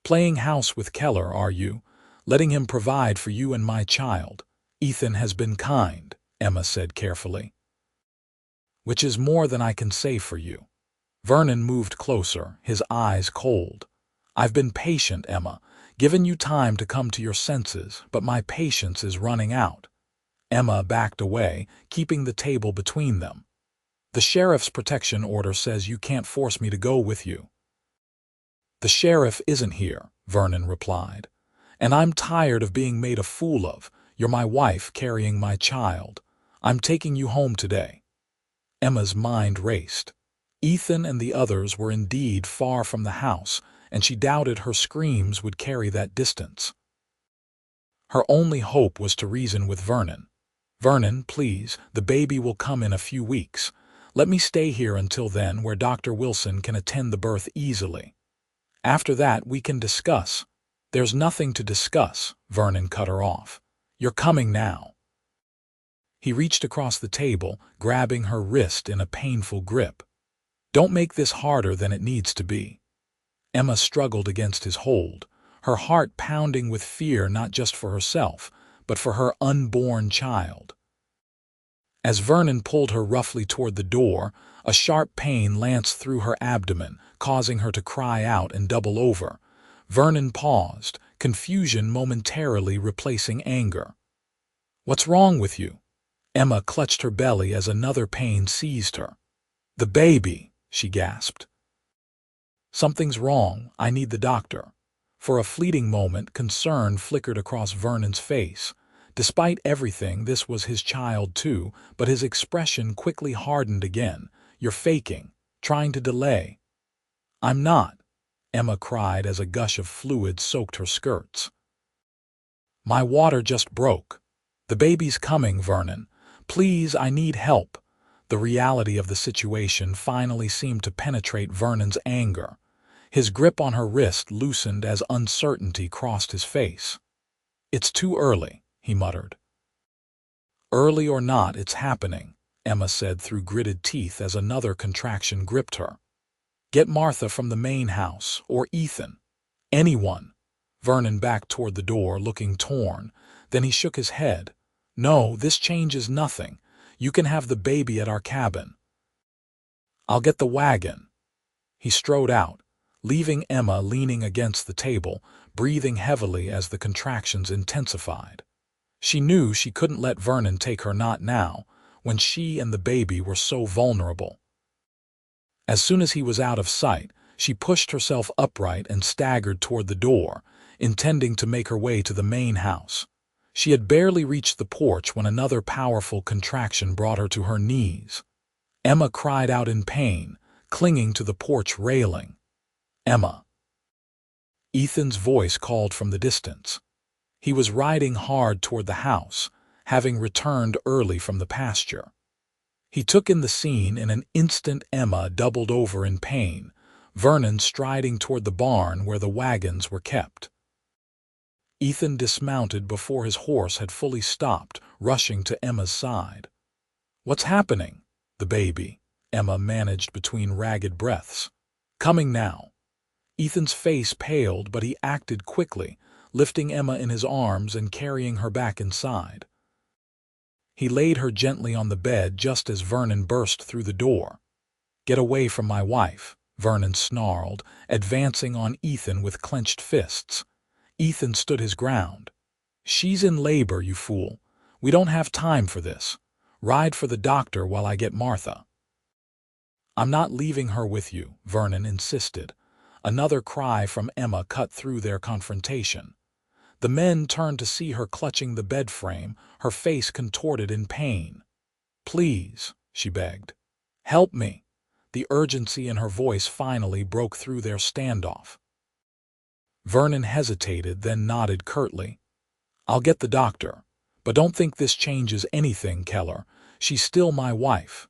"Playing house with Keller, are you? letting him provide for you and my child. Ethan has been kind, Emma said carefully. Which is more than I can say for you. Vernon moved closer, his eyes cold. I've been patient, Emma, given you time to come to your senses, but my patience is running out. Emma backed away, keeping the table between them. The sheriff's protection order says you can't force me to go with you. The sheriff isn't here, Vernon replied. And I'm tired of being made a fool of. You're my wife carrying my child. I'm taking you home today. Emma's mind raced. Ethan and the others were indeed far from the house, and she doubted her screams would carry that distance. Her only hope was to reason with Vernon. Vernon, please, the baby will come in a few weeks. Let me stay here until then, where Dr. Wilson can attend the birth easily. After that, we can discuss. There's nothing to discuss, Vernon cut her off. You're coming now. He reached across the table, grabbing her wrist in a painful grip. Don't make this harder than it needs to be. Emma struggled against his hold, her heart pounding with fear not just for herself, but for her unborn child. As Vernon pulled her roughly toward the door, a sharp pain lanced through her abdomen, causing her to cry out and double over. Vernon paused, confusion momentarily replacing anger. What's wrong with you? Emma clutched her belly as another pain seized her. The baby, she gasped. Something's wrong. I need the doctor. For a fleeting moment, concern flickered across Vernon's face. Despite everything, this was his child too, but his expression quickly hardened again. You're faking, trying to delay. I'm not, Emma cried as a gush of fluid soaked her skirts. My water just broke. The baby's coming, Vernon. Please, I need help. The reality of the situation finally seemed to penetrate Vernon's anger. His grip on her wrist loosened as uncertainty crossed his face. It's too early, he muttered. Early or not, it's happening, Emma said through gritted teeth as another contraction gripped her. Get Martha from the main house, or Ethan. Anyone. Vernon backed toward the door, looking torn. Then he shook his head. No, this changes nothing. You can have the baby at our cabin. I'll get the wagon. He strode out, leaving Emma leaning against the table, breathing heavily as the contractions intensified. She knew she couldn't let Vernon take her, not now, when she and the baby were so vulnerable. As soon as he was out of sight, she pushed herself upright and staggered toward the door, intending to make her way to the main house. She had barely reached the porch when another powerful contraction brought her to her knees. Emma cried out in pain, clinging to the porch railing. Emma. Ethan's voice called from the distance. He was riding hard toward the house, having returned early from the pasture. He took in the scene in an instant. Emma doubled over in pain, Vernon striding toward the barn where the wagons were kept. Ethan dismounted before his horse had fully stopped, rushing to Emma's side. What's happening? The baby, Emma managed between ragged breaths. Coming now. Ethan's face paled, but he acted quickly, lifting Emma in his arms and carrying her back inside. He laid her gently on the bed just as Vernon burst through the door. Get away from my wife, Vernon snarled, advancing on Ethan with clenched fists. Ethan stood his ground. She's in labor, you fool. We don't have time for this. Ride for the doctor while I get Martha. I'm not leaving her with you, Vernon insisted. Another cry from Emma cut through their confrontation. The men turned to see her clutching the bed frame, her face contorted in pain. Please, she begged. Help me. The urgency in her voice finally broke through their standoff. Vernon hesitated, then nodded curtly. I'll get the doctor, but don't think this changes anything, Keller. She's still my wife.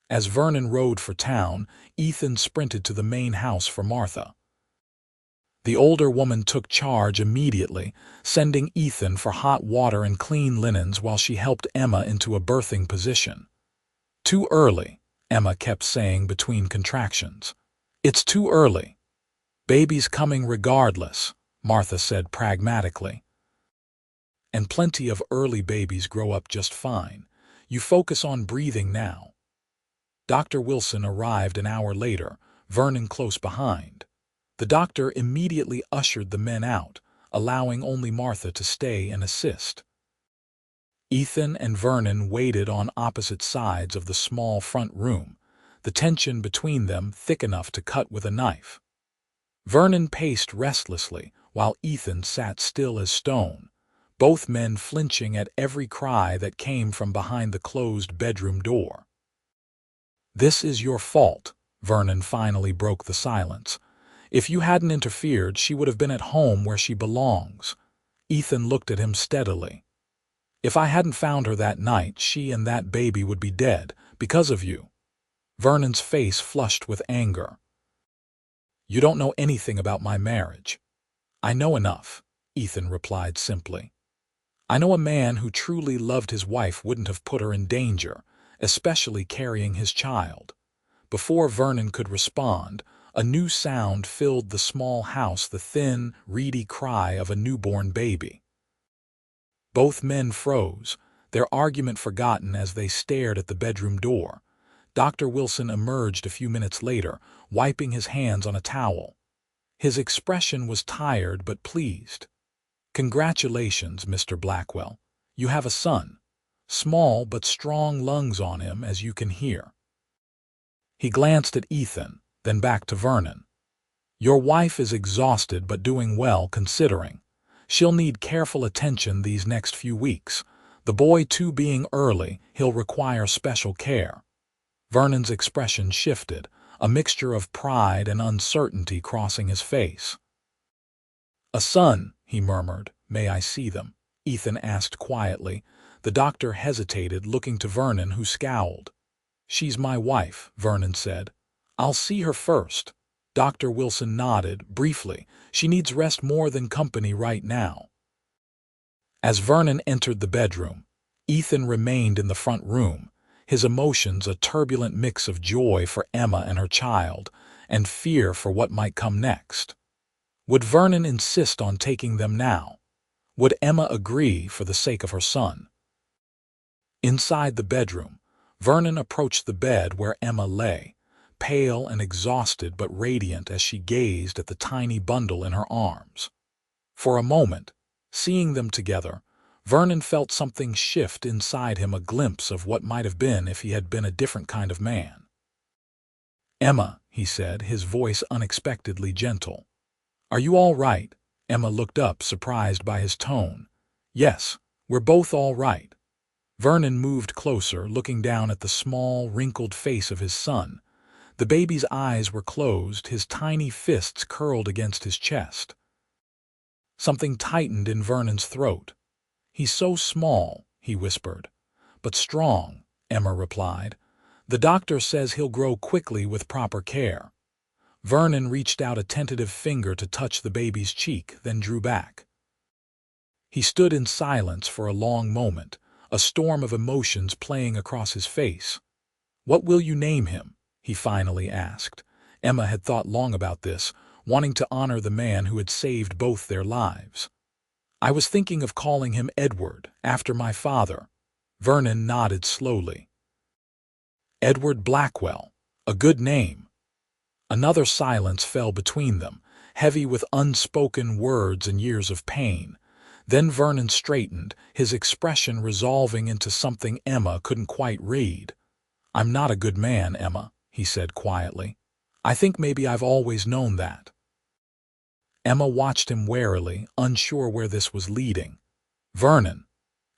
As Vernon rode for town, Ethan sprinted to the main house for Martha. The older woman took charge immediately, sending Ethan for hot water and clean linens while she helped Emma into a birthing position. Too early, Emma kept saying between contractions. It's too early. Baby's coming regardless, Martha said pragmatically. And plenty of early babies grow up just fine. You focus on breathing now." Dr. Wilson arrived an hour later, Vernon close behind. The doctor immediately ushered the men out, allowing only Martha to stay and assist. Ethan and Vernon waited on opposite sides of the small front room, the tension between them thick enough to cut with a knife. Vernon paced restlessly, while Ethan sat still as stone, both men flinching at every cry that came from behind the closed bedroom door. "This is your fault," Vernon finally broke the silence. "If you hadn't interfered, she would have been at home where she belongs." Ethan looked at him steadily. "If I hadn't found her that night, she and that baby would be dead, because of you." Vernon's face flushed with anger. "You don't know anything about my marriage." "I know enough," Ethan replied simply. "I know a man who truly loved his wife wouldn't have put her in danger, especially carrying his child." Before Vernon could respond, a new sound filled the small house, the thin, reedy cry of a newborn baby. Both men froze, their argument forgotten as they stared at the bedroom door. Dr. Wilson emerged a few minutes later, wiping his hands on a towel. His expression was tired but pleased. "Congratulations, Mr. Blackwell. You have a son. Small but strong lungs on him, as you can hear." He glanced at Ethan, then back to Vernon. "Your wife is exhausted but doing well considering. She'll need careful attention these next few weeks. The boy, too, being early, he'll require special care." Vernon's expression shifted, a mixture of pride and uncertainty crossing his face. "A son," he murmured. "May I see them?" Ethan asked quietly. The doctor hesitated, looking to Vernon, who scowled. "She's my wife," Vernon said. "I'll see her first." Dr. Wilson nodded, briefly. "She needs rest more than company right now." As Vernon entered the bedroom, Ethan remained in the front room, his emotions a turbulent mix of joy for Emma and her child, and fear for what might come next. Would Vernon insist on taking them now? Would Emma agree for the sake of her son? Inside the bedroom, Vernon approached the bed where Emma lay, pale and exhausted but radiant as she gazed at the tiny bundle in her arms. For a moment, seeing them together, Vernon felt something shift inside him, a glimpse of what might have been if he had been a different kind of man. "Emma," he said, his voice unexpectedly gentle. "Are you all right?" Emma looked up, surprised by his tone. "Yes, we're both all right." Vernon moved closer, looking down at the small, wrinkled face of his son. The baby's eyes were closed, his tiny fists curled against his chest. Something tightened in Vernon's throat. "He's so small," he whispered. "But strong," Emma replied. "The doctor says he'll grow quickly with proper care." Vernon reached out a tentative finger to touch the baby's cheek, then drew back. He stood in silence for a long moment, a storm of emotions playing across his face. "What will you name him?" he finally asked. Emma had thought long about this, wanting to honor the man who had saved both their lives. "I was thinking of calling him Edward, after my father." Vernon nodded slowly. "Edward Blackwell. A good name." Another silence fell between them, heavy with unspoken words and years of pain. Then Vernon straightened, his expression resolving into something Emma couldn't quite read. "I'm not a good man, Emma," he said quietly. "I think maybe I've always known that." Emma watched him warily, unsure where this was leading. "Vernon."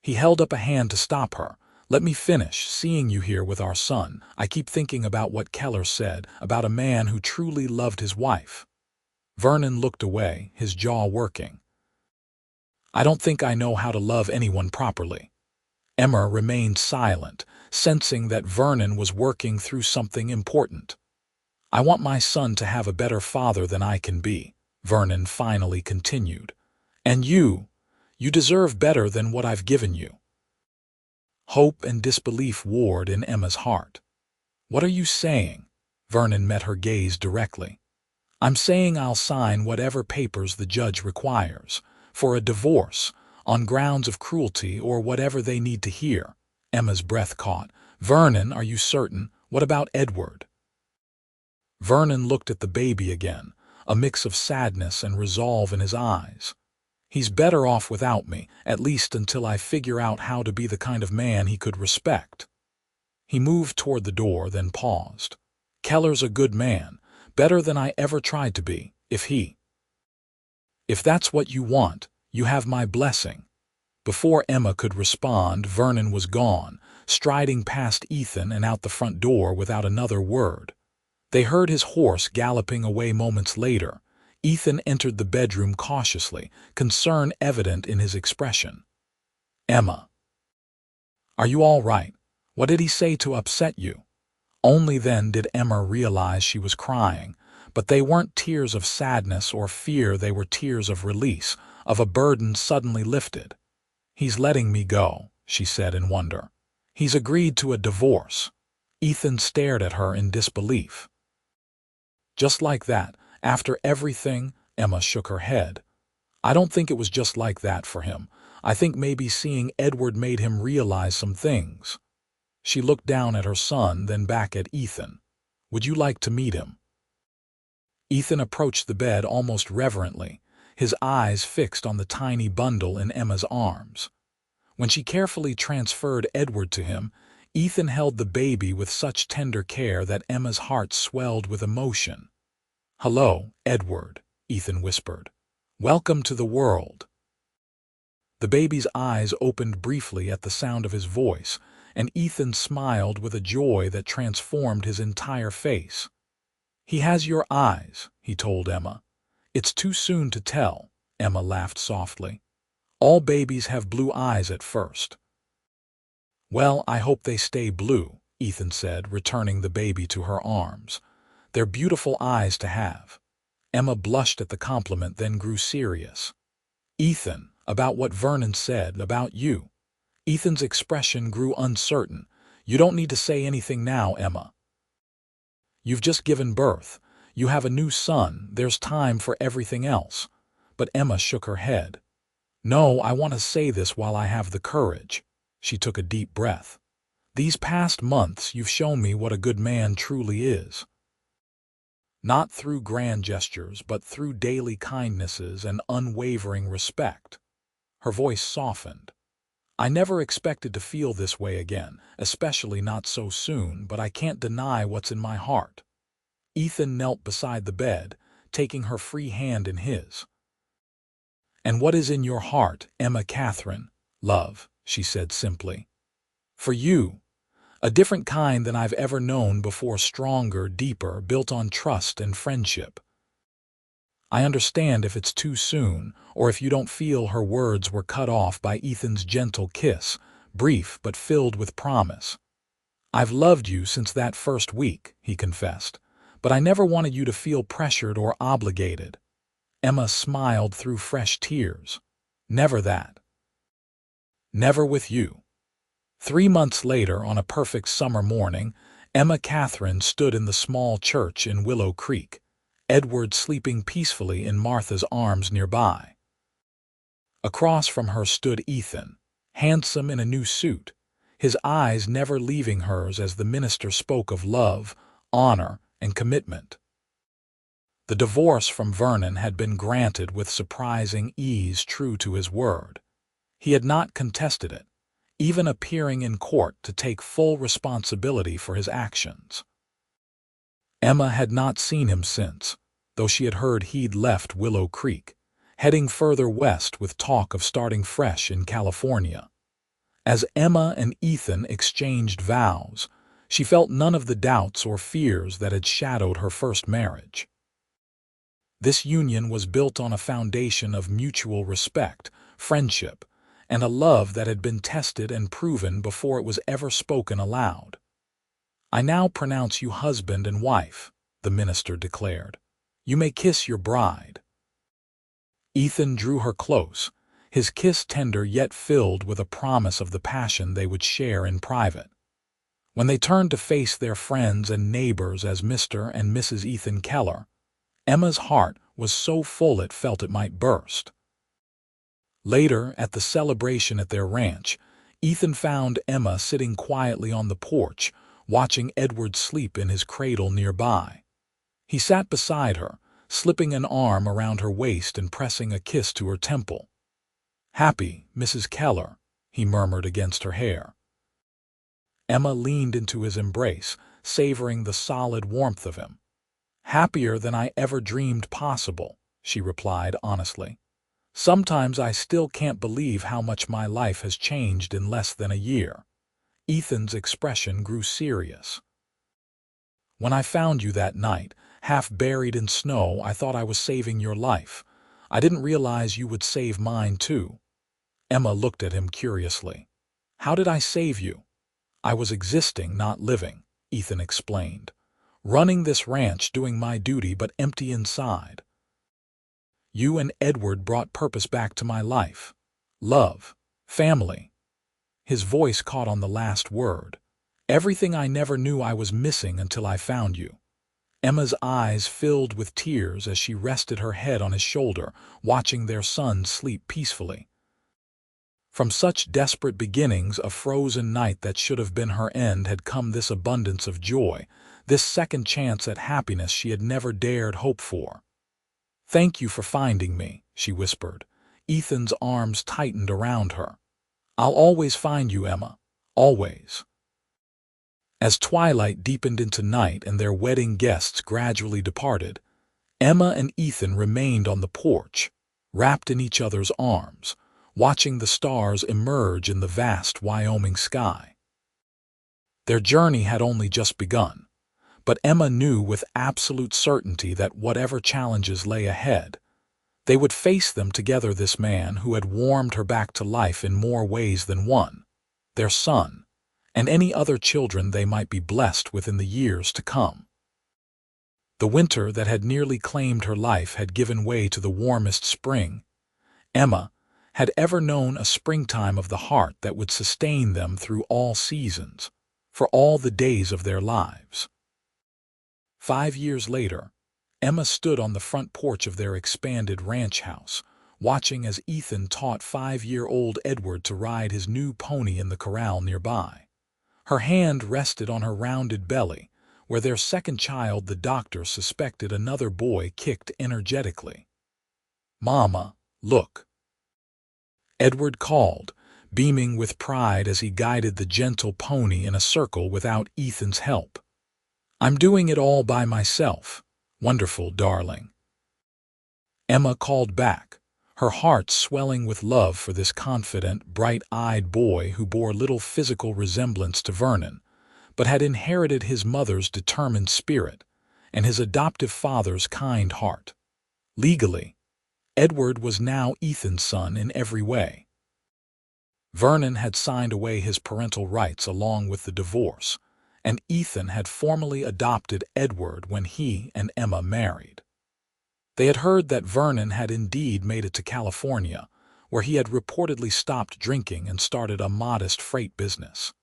He held up a hand to stop her. "Let me finish. Seeing you here with our son, I keep thinking about what Keller said, about a man who truly loved his wife." Vernon looked away, his jaw working. "I don't think I know how to love anyone properly." Emma remained silent, sensing that Vernon was working through something important. "I want my son to have a better father than I can be," Vernon finally continued. "And you deserve better than what I've given you." Hope and disbelief warred in Emma's heart. "What are you saying?" Vernon met her gaze directly. "I'm saying I'll sign whatever papers the judge requires. For a divorce, on grounds of cruelty or whatever they need to hear. Emma's breath caught. Vernon, are you certain? What about Edward? Vernon looked at the baby again, a mix of sadness and resolve in his eyes. He's better off without me, at least until I figure out how to be the kind of man he could respect. He moved toward the door, then paused. Keller's a good man, better than I ever tried to be, If that's what you want, you have my blessing. Before Emma could respond, Vernon was gone, striding past Ethan and out the front door without another word. They heard his horse galloping away moments later. Ethan entered the bedroom cautiously, concern evident in his expression. Emma. Are you all right? What did he say to upset you? Only then did Emma realize she was crying, but they weren't tears of sadness or fear, they were tears of release, of a burden suddenly lifted. He's letting me go, she said in wonder. He's agreed to a divorce. Ethan stared at her in disbelief. Just like that, after everything? Emma shook her head. I don't think it was just like that for him. I think maybe seeing Edward made him realize some things. She looked down at her son, then back at Ethan. Would you like to meet him? Ethan approached the bed almost reverently, his eyes fixed on the tiny bundle in Emma's arms. When she carefully transferred Edward to him, Ethan held the baby with such tender care that Emma's heart swelled with emotion. Hello, Edward, Ethan whispered. Welcome to the world. The baby's eyes opened briefly at the sound of his voice, and Ethan smiled with a joy that transformed his entire face. He has your eyes, he told Emma. It's too soon to tell, Emma laughed softly. All babies have blue eyes at first. Well, I hope they stay blue, Ethan said, returning the baby to her arms. They're beautiful eyes to have. Emma blushed at the compliment, then grew serious. Ethan, about what Vernon said about you. Ethan's expression grew uncertain. You don't need to say anything now, Emma. You've just given birth. You have a new son. There's time for everything else. But Emma shook her head. No, I want to say this while I have the courage. She took a deep breath. These past months you've shown me what a good man truly is. Not through grand gestures, but through daily kindnesses and unwavering respect. Her voice softened. I never expected to feel this way again, especially not so soon, but I can't deny what's in my heart. Ethan knelt beside the bed, taking her free hand in his. And what is in your heart, Emma? Katherine? Love, she said simply. For you. A different kind than I've ever known before, stronger, deeper, built on trust and friendship. I understand if it's too soon, or if you don't feel. Her words were cut off by Ethan's gentle kiss, brief but filled with promise. I've loved you since that first week, he confessed, but I never wanted you to feel pressured or obligated. Emma smiled through fresh tears. Never that. Never with you. 3 months later, on a perfect summer morning, Emma Katherine stood in the small church in Willow Creek, Edward sleeping peacefully in Martha's arms nearby. Across from her stood Ethan, handsome in a new suit, his eyes never leaving hers as the minister spoke of love, honor, and commitment. The divorce from Vernon had been granted with surprising ease, true to his word. He had not contested it, even appearing in court to take full responsibility for his actions. Emma had not seen him since, though she had heard he'd left Willow Creek, heading further west with talk of starting fresh in California. As Emma and Ethan exchanged vows, she felt none of the doubts or fears that had shadowed her first marriage. This union was built on a foundation of mutual respect, friendship, and a love that had been tested and proven before it was ever spoken aloud. I now pronounce you husband and wife, the minister declared. You may kiss your bride. Ethan drew her close, his kiss tender yet filled with a promise of the passion they would share in private. When they turned to face their friends and neighbors as Mr. and Mrs. Ethan Keller, Emma's heart was so full it felt it might burst. Later, at the celebration at their ranch, Ethan found Emma sitting quietly on the porch, watching Edward sleep in his cradle nearby. He sat beside her, slipping an arm around her waist and pressing a kiss to her temple. "Happy, Mrs. Keller," he murmured against her hair. Emma leaned into his embrace, savoring the solid warmth of him. "Happier than I ever dreamed possible," she replied honestly. "Sometimes I still can't believe how much my life has changed in less than a year." Ethan's expression grew serious. "When I found you that night, half buried in snow, I thought I was saving your life. I didn't realize you would save mine too." Emma looked at him curiously. "How did I save you?" "I was existing, not living," Ethan explained. "Running this ranch, doing my duty, but empty inside. You and Edward brought purpose back to my life. Love. Family." His voice caught on the last word. "Everything I never knew I was missing until I found you." Emma's eyes filled with tears as she rested her head on his shoulder, watching their son sleep peacefully. From such desperate beginnings, a frozen night that should have been her end, had come this abundance of joy, this second chance at happiness she had never dared hope for. "Thank you for finding me," she whispered. Ethan's arms tightened around her. "I'll always find you, Emma. Always." As twilight deepened into night and their wedding guests gradually departed, Emma and Ethan remained on the porch, wrapped in each other's arms, watching the stars emerge in the vast Wyoming sky. Their journey had only just begun, but Emma knew with absolute certainty that whatever challenges lay ahead, they would face them together. This man who had warmed her back to life in more ways than one, their son, and any other children they might be blessed with in the years to come. The winter that had nearly claimed her life had given way to the warmest spring. Emma had ever known a springtime of the heart that would sustain them through all seasons, for all the days of their lives. 5 years later, Emma stood on the front porch of their expanded ranch house, watching as Ethan taught 5-year-old Edward to ride his new pony in the corral nearby. Her hand rested on her rounded belly, where their second child, the doctor suspected another boy, kicked energetically. "Mama, look," Edward called, beaming with pride as he guided the gentle pony in a circle without Ethan's help. "I'm doing it all by myself. Wonderful, darling." Emma called back, her heart swelling with love for this confident, bright-eyed boy who bore little physical resemblance to Vernon, but had inherited his mother's determined spirit and his adoptive father's kind heart. Legally, Edward was now Ethan's son in every way. Vernon had signed away his parental rights along with the divorce, and Ethan had formally adopted Edward when he and Emma married. They had heard that Vernon had indeed made it to California, where he had reportedly stopped drinking and started a modest freight business.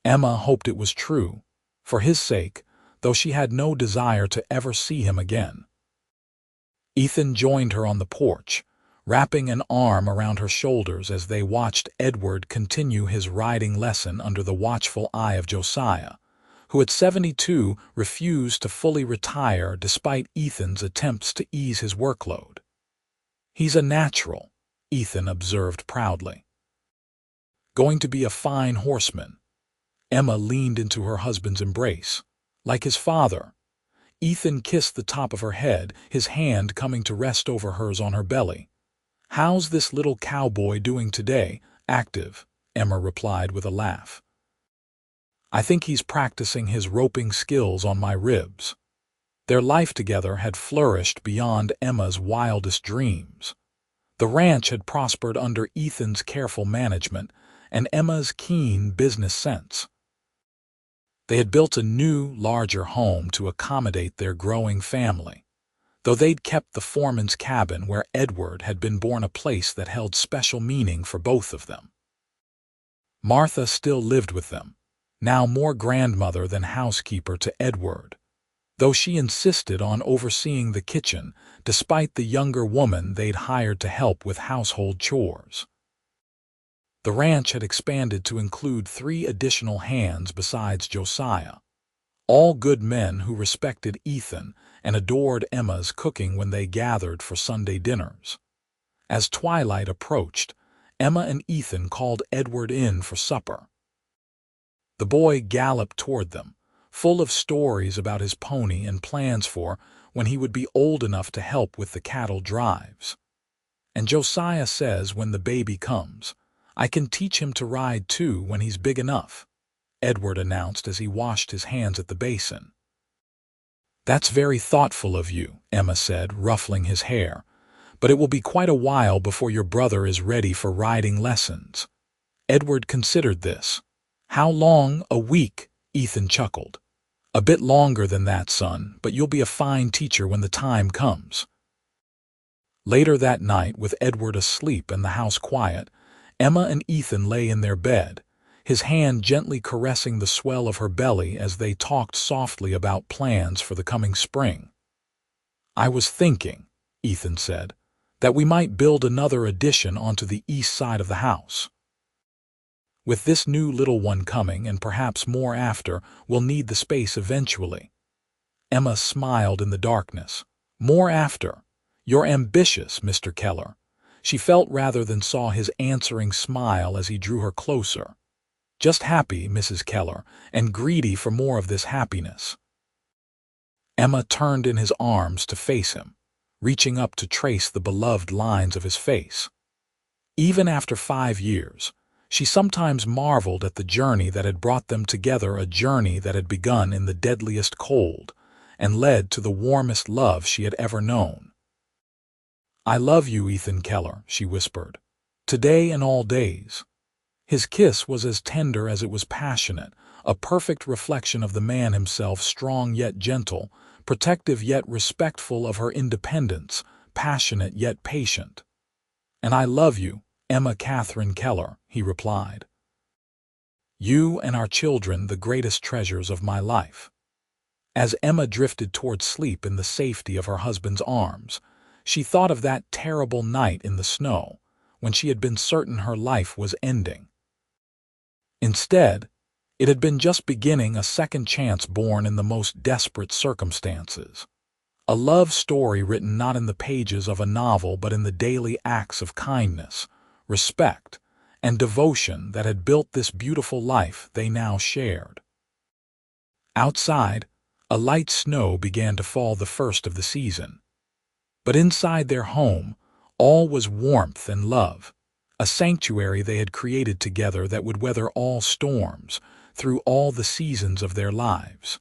Emma hoped it was true, for his sake, though she had no desire to ever see him again. Ethan joined her on the porch, wrapping an arm around her shoulders as they watched Edward continue his riding lesson under the watchful eye of Josiah, who at 72 refused to fully retire despite Ethan's attempts to ease his workload. "He's a natural," Ethan observed proudly. "Going to be a fine horseman." Emma leaned into her husband's embrace. "Like his father." Ethan kissed the top of her head, his hand coming to rest over hers on her belly. "How's this little cowboy doing today?" "Active," Emma replied with a laugh. "I think he's practicing his roping skills on my ribs." Their life together had flourished beyond Emma's wildest dreams. The ranch had prospered under Ethan's careful management and Emma's keen business sense. They had built a new, larger home to accommodate their growing family, though they'd kept the foreman's cabin where Edward had been born, a place that held special meaning for both of them. Martha still lived with them, now more grandmother than housekeeper to Edward. though she insisted on overseeing the kitchen despite the younger woman they'd hired to help with household chores. The ranch had expanded to include 3 additional hands besides Josiah, all good men who respected Ethan and adored Emma's cooking when they gathered for Sunday dinners. As twilight approached, Emma and Ethan called Edward in for supper. The boy galloped toward them, full of stories about his pony and plans for when he would be old enough to help with the cattle drives. And Josiah says when the baby comes, I can teach him to ride too when he's big enough, Edward announced as he washed his hands at the basin. That's very thoughtful of you, Emma said, ruffling his hair, but it will be quite a while before your brother is ready for riding lessons. Edward considered this. How long? A week, Ethan chuckled. A bit longer than that, son, but you'll be a fine teacher when the time comes. Later that night, with Edward asleep and the house quiet, Emma and Ethan lay in their bed, his hand gently caressing the swell of her belly as they talked softly about plans for the coming spring. I was thinking, Ethan said, that we might build another addition onto the east side of the house. With this new little one coming, and perhaps more after, we'll need the space eventually. Emma smiled in the darkness. More after. You're ambitious, Mr. Keller. She felt rather than saw his answering smile as he drew her closer. Just happy, Mrs. Keller, and greedy for more of this happiness. Emma turned in his arms to face him, reaching up to trace the beloved lines of his face. Even after 5 years, she sometimes marveled at the journey that had brought them together, a journey that had begun in the deadliest cold and led to the warmest love she had ever known. I love you, Ethan Keller, she whispered, today and all days. His kiss was as tender as it was passionate, a perfect reflection of the man himself, strong yet gentle, protective yet respectful of her independence, passionate yet patient. And I love you, Emma Katherine Keller, he replied. You and our children, the greatest treasures of my life. As Emma drifted toward sleep in the safety of her husband's arms, she thought of that terrible night in the snow, when she had been certain her life was ending. Instead, it had been just beginning, a second chance born in the most desperate circumstances. A love story written not in the pages of a novel but in the daily acts of kindness, respect, and devotion that had built this beautiful life they now shared. Outside, a light snow began to fall, the first of the season. But inside their home, all was warmth and love, a sanctuary they had created together that would weather all storms, through all the seasons of their lives.